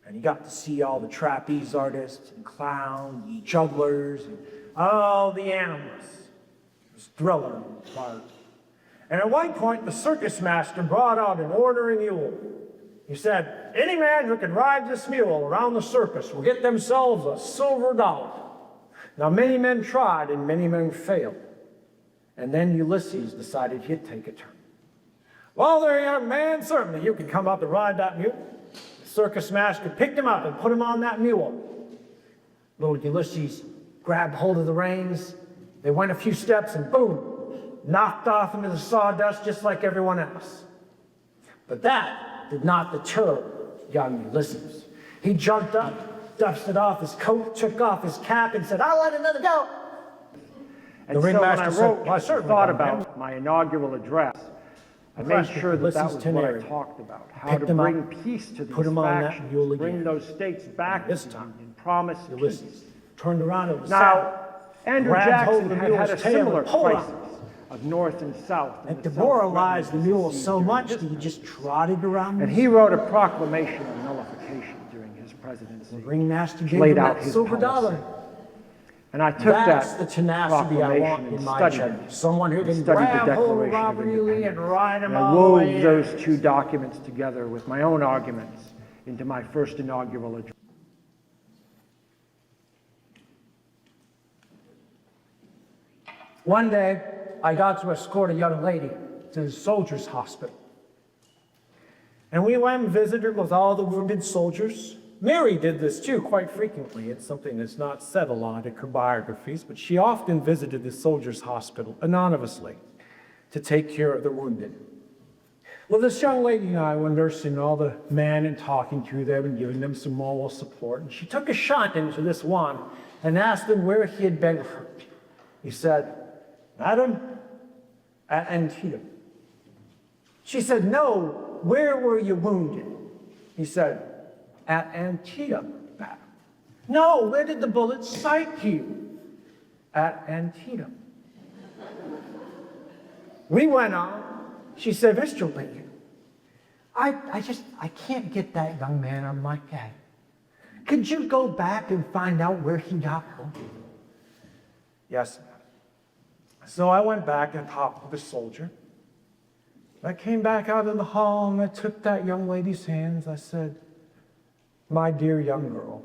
and he got to see all the trapeze artists and clowns and jugglers and all the animals. It was thrilling and fun. And at one point, the circus master brought out an ornery mule. He said, any man who can ride this mule around the circus will get themselves a silver dollar. Now, many men tried and many men failed. And then Ulysses decided he'd take a turn. Well, there, young man, certainly you can come up and ride that mule. The circus master picked him up and put him on that mule. Little Ulysses grabbed hold of the reins. They went a few steps and boom, knocked off into the sawdust just like everyone else. But that did not deter young Ulysses. He jumped up, dusted off his coat, took off his cap, and said, I'll let another go. And so when I wrote, thought about my inaugural address, I made sure that that was what I talked about, how to bring peace to these factions, bring those states back to the Union, promise peace. Turned around and now, Andrew Jackson had a similar crisis of North and South. It demoralized the mule so much that he just trotted around. And he wrote a proclamation of nullification during his presidency. The ringmaster gave laid him out that his silver policy. dollar. And I took That's that the tenacity I want in my general. Someone who can grab hold of Robert E. Lee and ride him all the way in. I wove those 2 documents together with my own arguments into my first inaugural address. One day, I got to escort a young lady to the soldiers' hospital. And we went and visited with all the wounded soldiers. Mary did this too quite frequently. It's something that's not said a lot in her biographies, but she often visited the soldiers' hospital anonymously to take care of the wounded. Well, this young lady and I were nursing all the men and talking to them and giving them some moral support. And she took a shot into this one and asked him where he had been hurt. He said, Madam, at Antietam. She said, no, where were you wounded? He said, at Antietam, madam. No, where did the bullet strike you? At Antietam. We went on. She said, Mr. Lincoln, I can't get that young man on my head. Could you go back and find out where he got wounded? Yes, ma'am. So I went back and talked with the soldier. I came back out in the hall and I took that young lady's hands. I said, my dear young girl,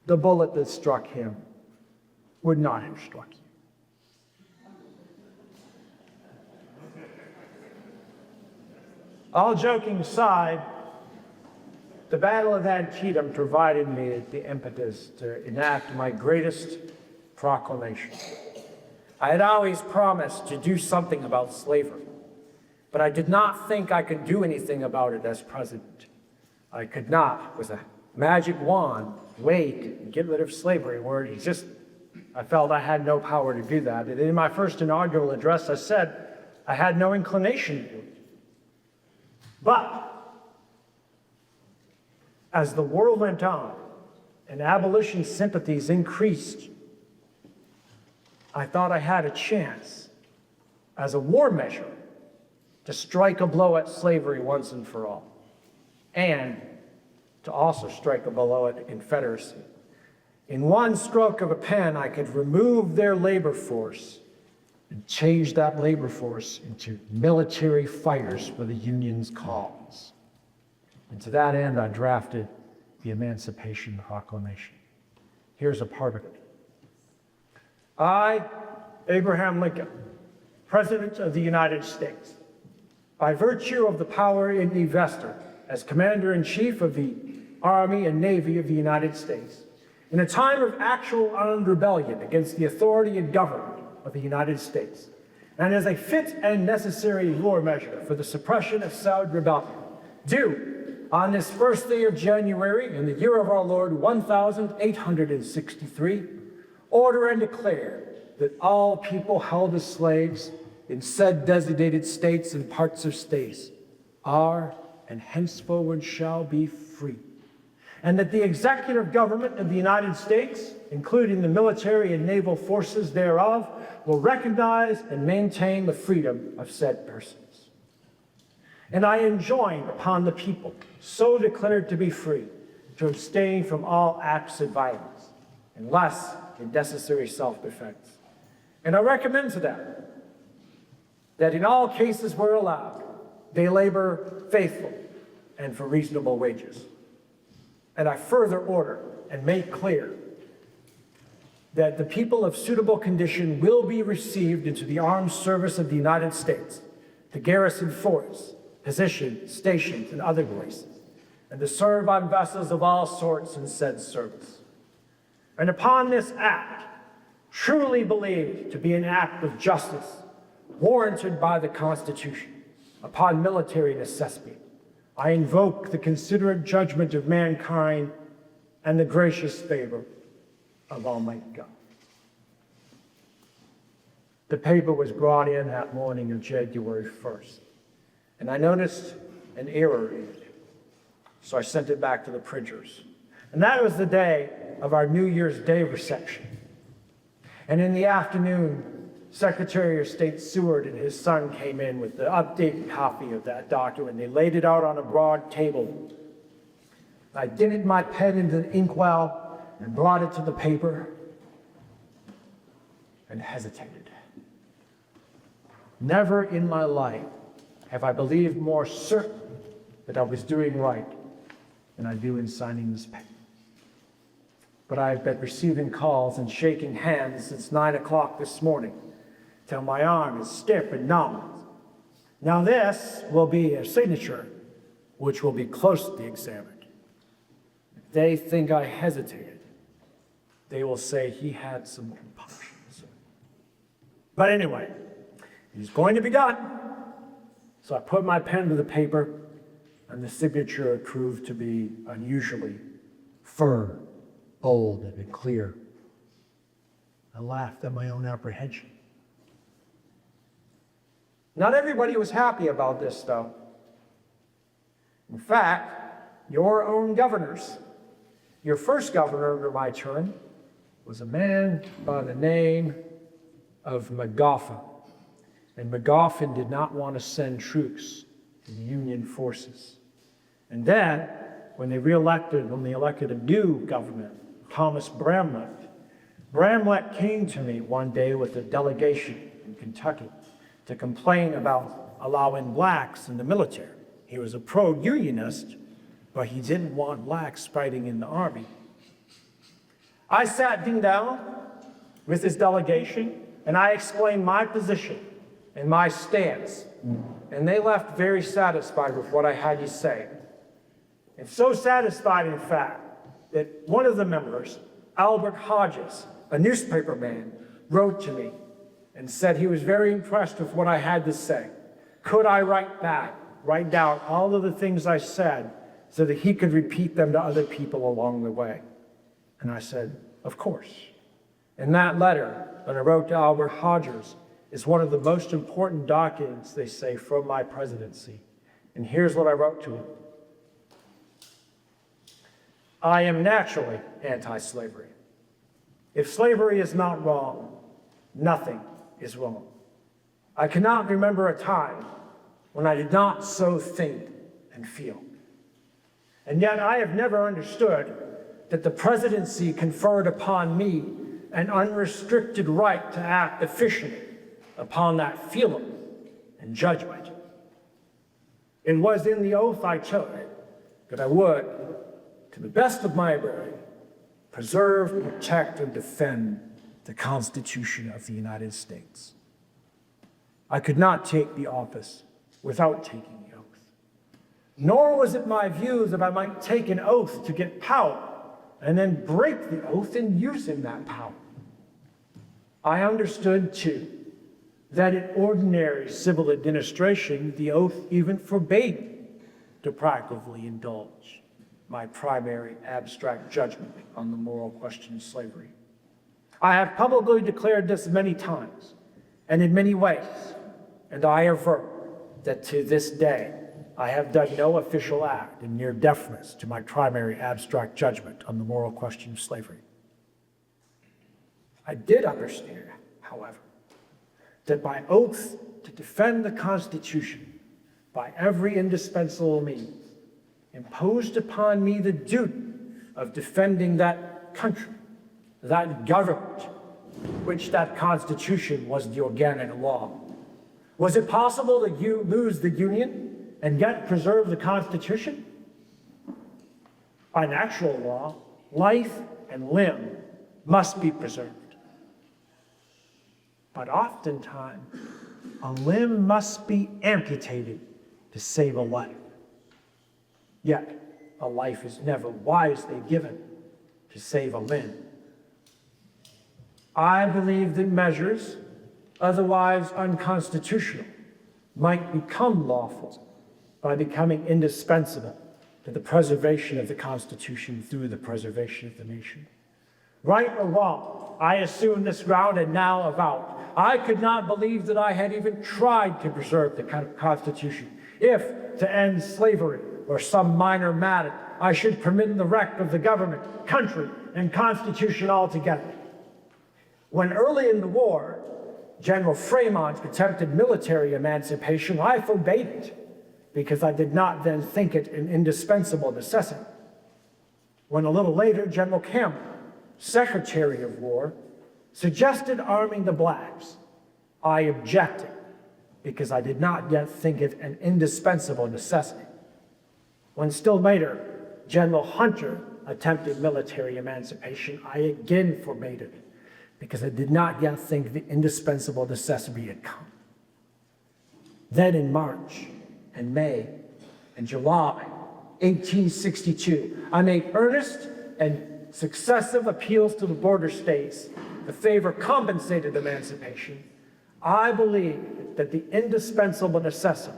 the bullet that struck him would not have struck you. All joking aside, the Battle of Antietam provided me the impetus to enact my greatest proclamation. I had always promised to do something about slavery, but I did not think I could do anything about it as president. I could not, with a magic wand, wake and get rid of slavery, where I felt I had no power to do that. And in my first inaugural address, I said I had no inclination to do it. But as the world went on and abolition sympathies increased, I thought I had a chance, as a war measure, to strike a blow at slavery once and for all, and to also strike a blow at the Confederacy. In one stroke of a pen, I could remove their labor force and change that labor force into military fighters for the Union's cause. And to that end, I drafted the Emancipation Proclamation. Here's a part of it. I, Abraham Lincoln, President of the United States, by virtue of the power in me vested as Commander-in-Chief of the Army, and Navy of the United States in a time of actual armed rebellion against the authority and government of the United States, and as a fit and necessary war measure for the suppression of said rebellion, do on this first day of January in the year of our Lord 1863, order and declare that all people held as slaves in said designated states and parts of states are and henceforward shall be free, and that the executive government of the United States, including the military and naval forces thereof, will recognize and maintain the freedom of said persons. And I enjoin upon the people so declared to be free to abstain from all acts of violence, unless in necessary self-defense. And I recommend to them that in all cases where allowed, they labor faithfully and for reasonable wages. And I further order and make clear that the people of suitable condition will be received into the armed service of the United States, to garrison forts, positions, stations, and other places, and to serve on vessels of all sorts in said service. And upon this act, truly believed to be an act of justice, warranted by the Constitution, upon military necessity, I invoke the considerate judgment of mankind and the gracious favor of Almighty God. The paper was brought in that morning of January 1st, and I noticed an error in it, so I sent it back to the printers. And that was the day of our New Year's Day reception. And in the afternoon, Secretary of State Seward and his son came in with the updated copy of that document. They laid it out on a broad table. I dipped my pen into the inkwell and brought it to the paper and hesitated. Never in my life have I believed more certain that I was doing right than I do in signing this paper. But I've been receiving calls and shaking hands since 9 o'clock this morning, till my arm is stiff and numb. Now this will be a signature which will be closely examined. If they think I hesitated, they will say he had some compunctions. But anyway, he's going to be done. So I put my pen to the paper, and the signature proved to be unusually firm, bold, and clear. I laughed at my own apprehension. Not everybody was happy about this, though. In fact, your own governors, your first governor under my term, was a man by the name of McGoffin. And McGoffin did not want to send troops to the Union forces. And then, when they elected a new government, Thomas Bramlett, Bramlett came to me one day with a delegation in Kentucky to complain about allowing blacks in the military. He was a pro-unionist, but he didn't want blacks fighting in the army. I sat him down with his delegation, and I explained my position and my stance, and they left very satisfied with what I had to say. And so satisfied, in fact, that one of the members, Albert Hodges, a newspaperman, wrote to me and said he was very impressed with what I had to say. Could I write down all of the things I said so that he could repeat them to other people along the way? And I said, of course. And that letter that I wrote to Albert Hodges is one of the most important documents, they say, from my presidency. And here's what I wrote to him. I am naturally anti-slavery. If slavery is not wrong, nothing is wrong. I cannot remember a time when I did not so think and feel. And yet I have never understood that the presidency conferred upon me an unrestricted right to act efficiently upon that feeling and judgment. It was in the oath I took that I would, to the best of my ability, preserve, protect, and defend the Constitution of the United States. I could not take the office without taking the oath. Nor was it my view that I might take an oath to get power and then break the oath in using that power. I understood, too, that in ordinary civil administration, the oath even forbade me to practically indulge my primary abstract judgment on the moral question of slavery. I have publicly declared this many times and in many ways, and I aver that to this day, I have done no official act in near deference to my primary abstract judgment on the moral question of slavery. I did understand, however, that by oath to defend the Constitution by every indispensable means imposed upon me the duty of defending that country, that government, which that Constitution was the organic law. Was it possible that you lose the Union and yet preserve the Constitution? By natural law, life and limb must be preserved. But oftentimes, a limb must be amputated to save a life. Yet, a life is never wisely given to save a limb. I believe that measures, otherwise unconstitutional, might become lawful by becoming indispensable to the preservation of the Constitution through the preservation of the nation. Right or wrong, I assume this ground and now avowed. I could not believe that I had even tried to preserve the Constitution if, to end slavery or some minor matter, I should permit the wreck of the government, country, and Constitution altogether. When early in the war, General Fremont attempted military emancipation, I forbade it because I did not then think it an indispensable necessity. When a little later, General Campbell, Secretary of War, suggested arming the blacks, I objected because I did not yet think it an indispensable necessity. When still later, General Hunter attempted military emancipation, I again forbade it because I did not yet think the indispensable necessity had come. Then in March and May and July 1862, I made earnest and successive appeals to the border states to favor compensated emancipation. I believe that the indispensable necessity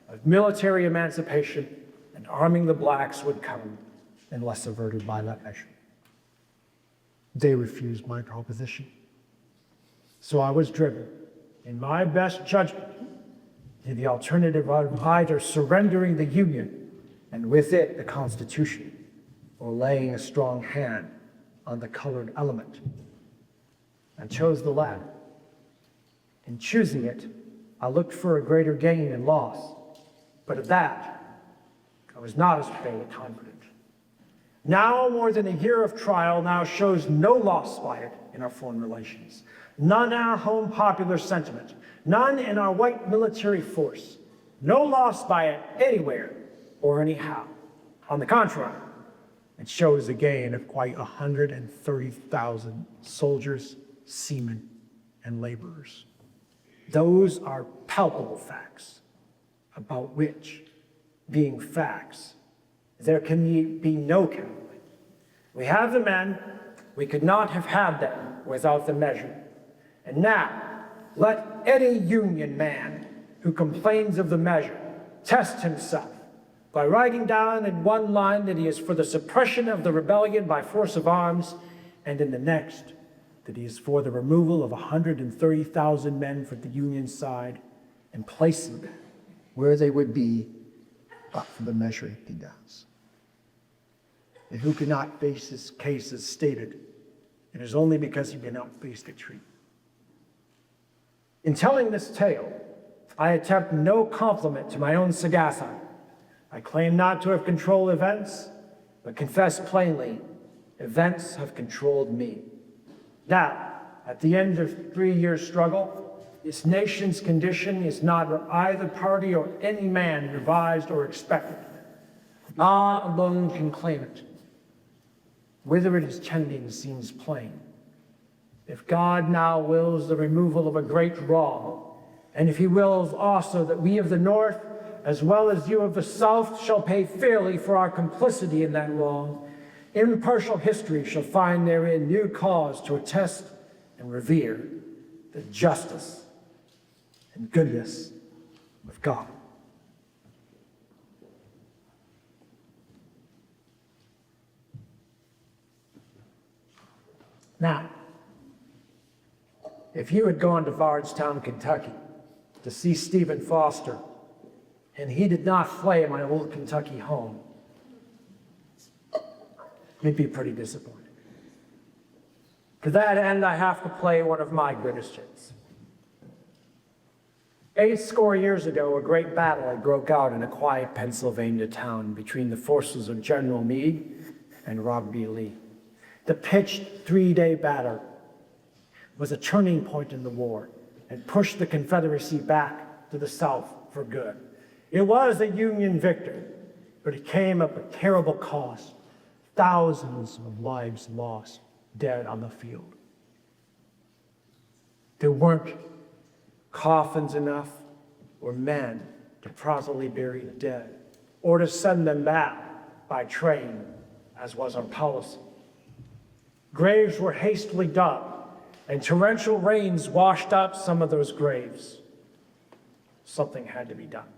of military emancipation and arming the blacks would come unless averted by that measure. They refused my proposition. So I was driven, in my best judgment, to the alternative of either surrendering the Union and with it the Constitution, or laying a strong hand on the colored element, and chose the latter. In choosing it, I looked for a greater gain and loss, but of that, I was not as fairly confident. Now, more than a year of trial now shows no loss by it in our foreign relations, none in our home popular sentiment, none in our white military force, no loss by it anywhere or anyhow. On the contrary, it shows a gain of quite 130,000 soldiers, seamen, and laborers. Those are palpable facts about which, being facts, there can be no counterfeit. We have the men, we could not have had them without the measure. And now, let any Union man who complains of the measure test himself by writing down in one line that he is for the suppression of the rebellion by force of arms, and in the next, that he is for the removal of 130,000 men from the Union side and placing them where they would be but for the measure he does. And who cannot face his case as stated, it is only because he cannot face the truth. In telling this tale, I attempt no compliment to my own sagacity. I claim not to have controlled events, but confess plainly, events have controlled me. Now, at the end of 3 years' struggle, this nation's condition is not for either party or any man revised or expected. God alone can claim it. Whither it is tending seems plain. If God now wills the removal of a great wrong, and if he wills also that we of the North as well as you of the South, shall pay fairly for our complicity in that wrong. Impartial history shall find therein new cause to attest and revere the justice and goodness of God. Now, if you had gone to Bardstown, Kentucky to see Stephen Foster, and he did not play my old Kentucky home, you'd be pretty disappointed. To that end, I have to play one of my greatest hits. 80 years ago, a great battle had broke out in a quiet Pennsylvania town between the forces of General Meade and Robert E. Lee. The pitched 3-day battle was a turning point in the war and pushed the Confederacy back to the South for good. It was a Union victory, but it came at a terrible cost. Thousands of lives lost, dead on the field. There weren't coffins enough or men to properly bury the dead or to send them back by train, as was our policy. Graves were hastily dug, and torrential rains washed up some of those graves. Something had to be done.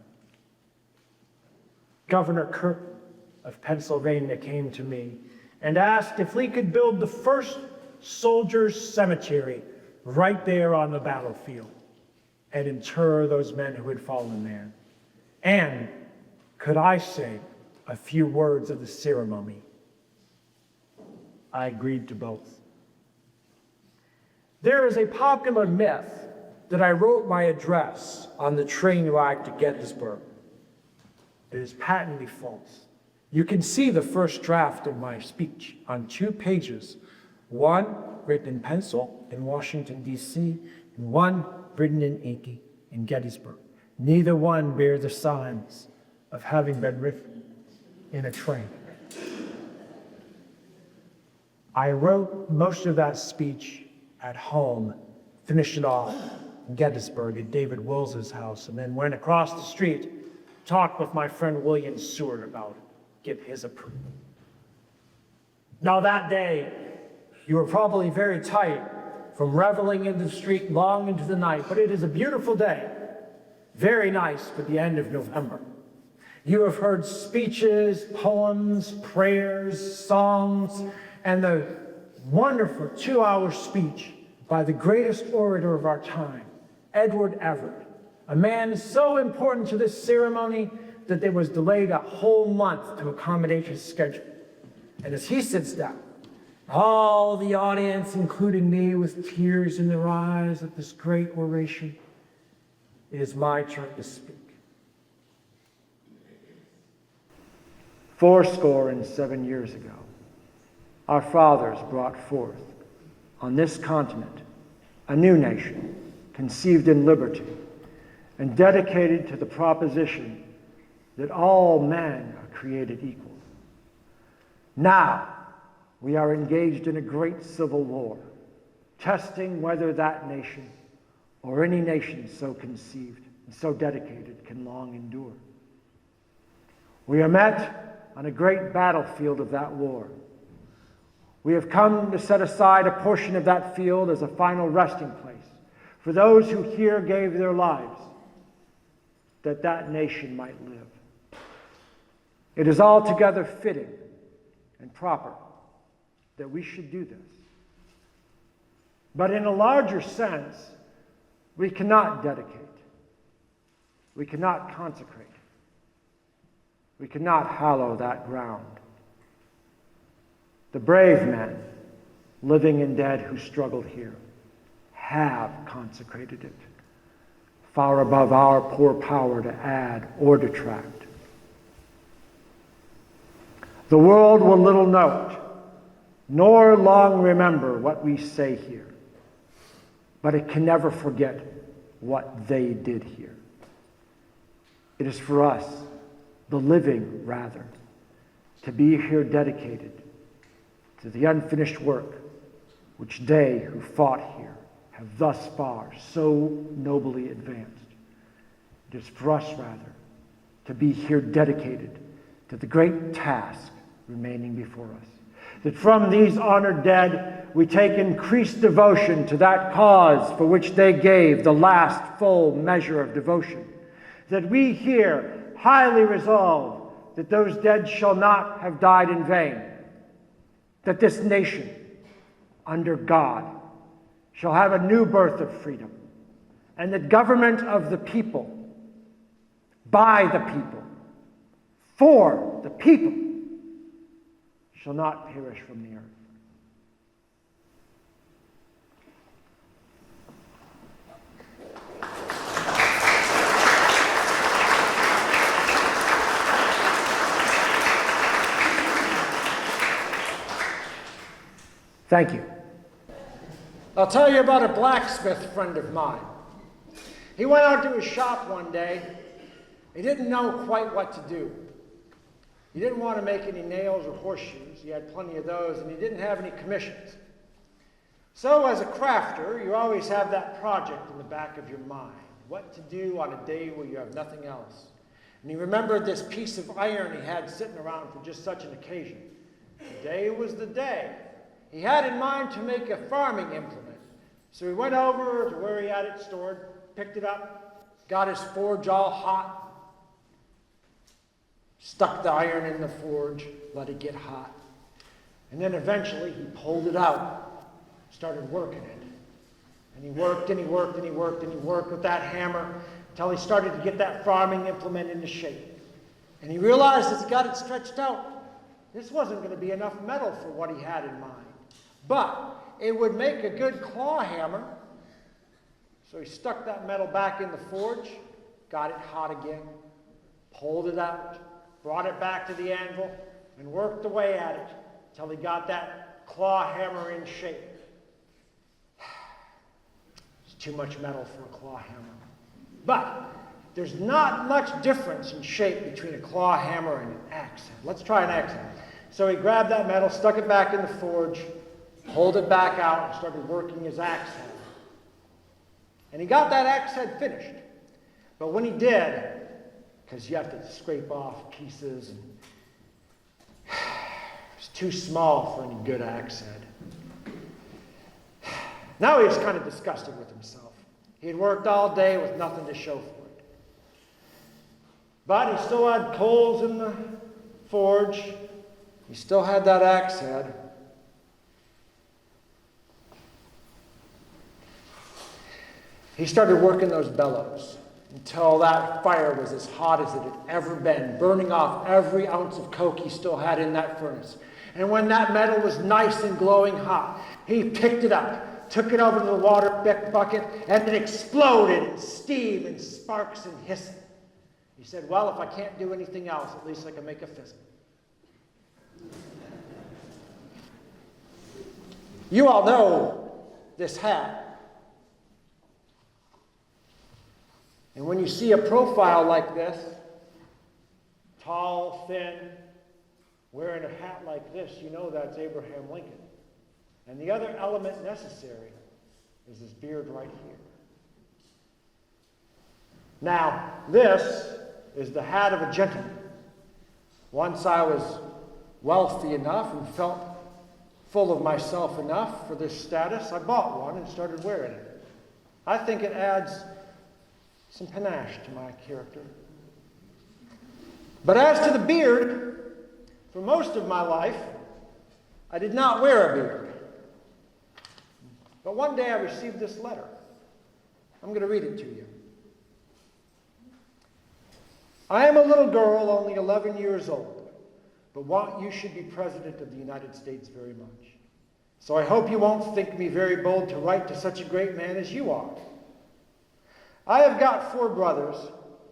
Governor Curtin of Pennsylvania came to me and asked if we could build the first soldiers' cemetery right there on the battlefield and inter those men who had fallen there. And could I say a few words of the ceremony? I agreed to both. There is a popular myth that I wrote my address on the train ride to Gettysburg. It is patently false. You can see the first draft of my speech on 2 pages, one written in pencil in Washington, D.C., and one written in ink in Gettysburg. Neither one bear the signs of having been written in a train. I wrote most of that speech at home, finished it off in Gettysburg at David Wills's house, and then went across the street, talked with my friend William Seward about it, give his approval. Now that day, you were probably very tired from reveling in the street long into the night, but it is a beautiful day, very nice for the end of November. You have heard speeches, poems, prayers, songs, and the wonderful 2-hour speech by the greatest orator of our time, Edward Everett, a man so important to this ceremony that it was delayed a whole month to accommodate his schedule. And as he sits down, all the audience, including me, with tears in their eyes at this great oration, it is my turn to speak. 77 years ago, our fathers brought forth on this continent a new nation conceived in liberty and dedicated to the proposition that all men are created equal. Now, we are engaged in a great civil war, testing whether that nation or any nation so conceived and so dedicated can long endure. We are met on a great battlefield of that war. We have come to set aside a portion of that field as a final resting place for those who here gave their lives that that nation might live. It is altogether fitting and proper that we should do this. But in a larger sense, we cannot dedicate, we cannot consecrate, we cannot hallow that ground. The brave men, living and dead, who struggled here, have consecrated it, far above our poor power to add or detract. The world will little note, nor long remember what we say here, but it can never forget what they did here. It is for us, the living rather, to be here dedicated to the unfinished work which they who fought here have thus far so nobly advanced. It is for us, rather, to be here dedicated to the great task remaining before us. That from these honored dead, we take increased devotion to that cause for which they gave the last full measure of devotion. That we here highly resolve that those dead shall not have died in vain. That this nation, under God, shall have a new birth of freedom. And that government of the people, by the people, for the people, shall not perish from the earth. Thank you. I'll tell you about a blacksmith friend of mine. He went out to his shop one day. He didn't know quite what to do. He didn't want to make any nails or horseshoes. He had plenty of those, and he didn't have any commissions. So as a crafter, you always have that project in the back of your mind, what to do on a day where you have nothing else. And he remembered this piece of iron he had sitting around for just such an occasion. Today was the day. He had in mind to make a farming implement. So he went over to where he had it stored, picked it up, got his forge all hot, stuck the iron in the forge, let it get hot. And then eventually he pulled it out, started working it. And he worked and he worked and he worked and he worked with that hammer until he started to get that farming implement into shape. And he realized as he got it stretched out, this wasn't going to be enough metal for what he had in mind. But it would make a good claw hammer. So he stuck that metal back in the forge, got it hot again, pulled it out, brought it back to the anvil, and worked away at it until he got that claw hammer in shape. It's too much metal for a claw hammer. But there's not much difference in shape between a claw hammer and an axe head. Let's try an axe head. So he grabbed that metal, stuck it back in the forge, pulled it back out, and started working his axe head. And he got that axe head finished. But when he did, because you have to scrape off pieces, and it's too small for any good axe head. Now he was kind of disgusted with himself. He had worked all day with nothing to show for it. But he still had coals in the forge. He still had that axe head. He started working those bellows until that fire was as hot as it had ever been, burning off every ounce of coke he still had in that furnace. And when that metal was nice and glowing hot, he picked it up, took it over to the water bucket, and it exploded in steam and sparks and hissing. He said, well, if I can't do anything else, at least I can make a fist. You all know this hat. And when you see a profile like this, tall, thin, wearing a hat like this, you know that's Abraham Lincoln. And the other element necessary is his beard right here. Now, this is the hat of a gentleman. Once I was wealthy enough and felt full of myself enough for this status, I bought one and started wearing it. I think it adds some panache to my character. But as to the beard, for most of my life, I did not wear a beard. But one day I received this letter. I'm going to read it to you. I am a little girl, only 11 years old, but want you should be President of the United States very much. So I hope you won't think me very bold to write to such a great man as you are. I have got 4 brothers,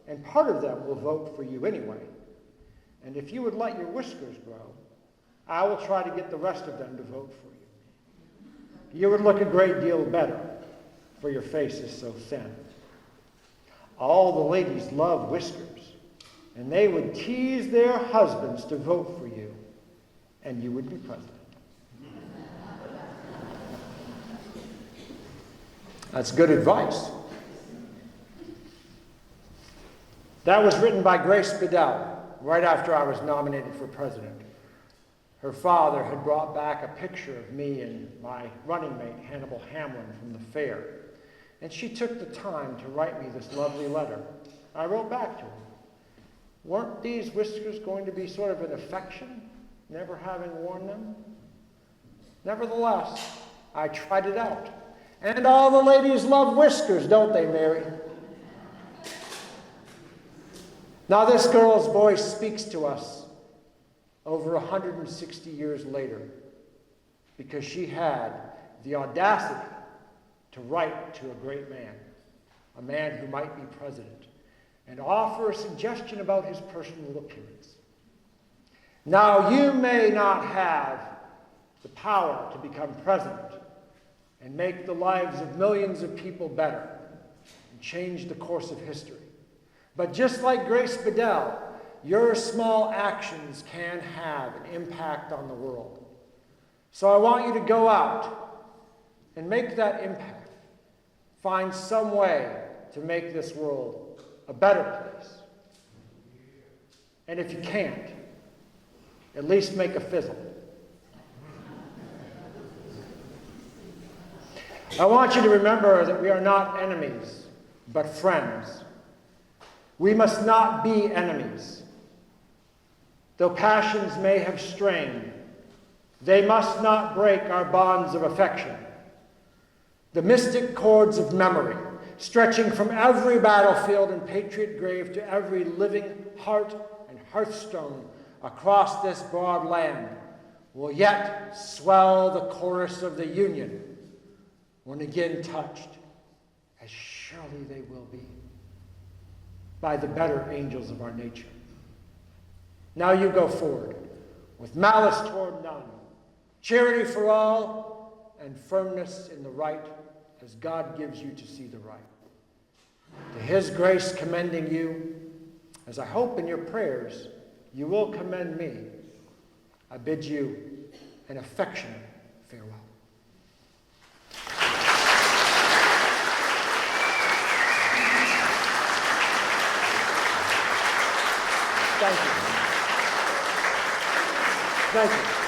and part of them will vote for you anyway. And if you would let your whiskers grow, I will try to get the rest of them to vote for you. You would look a great deal better, for your face is so thin. All the ladies love whiskers, and they would tease their husbands to vote for you, and you would be president. That's good advice. That was written by Grace Bedell right after I was nominated for president. Her father had brought back a picture of me and my running mate, Hannibal Hamlin, from the fair. And she took the time to write me this lovely letter. I wrote back to her. Weren't these whiskers going to be sort of an affection, never having worn them? Nevertheless, I tried it out. And all the ladies love whiskers, don't they, Mary? Now this girl's voice speaks to us over 160 years later because she had the audacity to write to a great man, a man who might be president, and offer a suggestion about his personal appearance. Now you may not have the power to become president and make the lives of millions of people better and change the course of history. But just like Grace Bedell, your small actions can have an impact on the world. So I want you to go out and make that impact. Find some way to make this world a better place. And if you can't, at least make a fizzle. I want you to remember that we are not enemies, but friends. We must not be enemies. Though passions may have strained, they must not break our bonds of affection. The mystic cords of memory, stretching from every battlefield and patriot grave to every living heart and hearthstone across this broad land, will yet swell the chorus of the Union when again touched, as surely they will be, by the better angels of our nature. Now you go forward with malice toward none, charity for all, and firmness in the right as God gives you to see the right. To His grace commending you, as I hope in your prayers you will commend me, I bid you an affectionate farewell. Thank you. Thank you.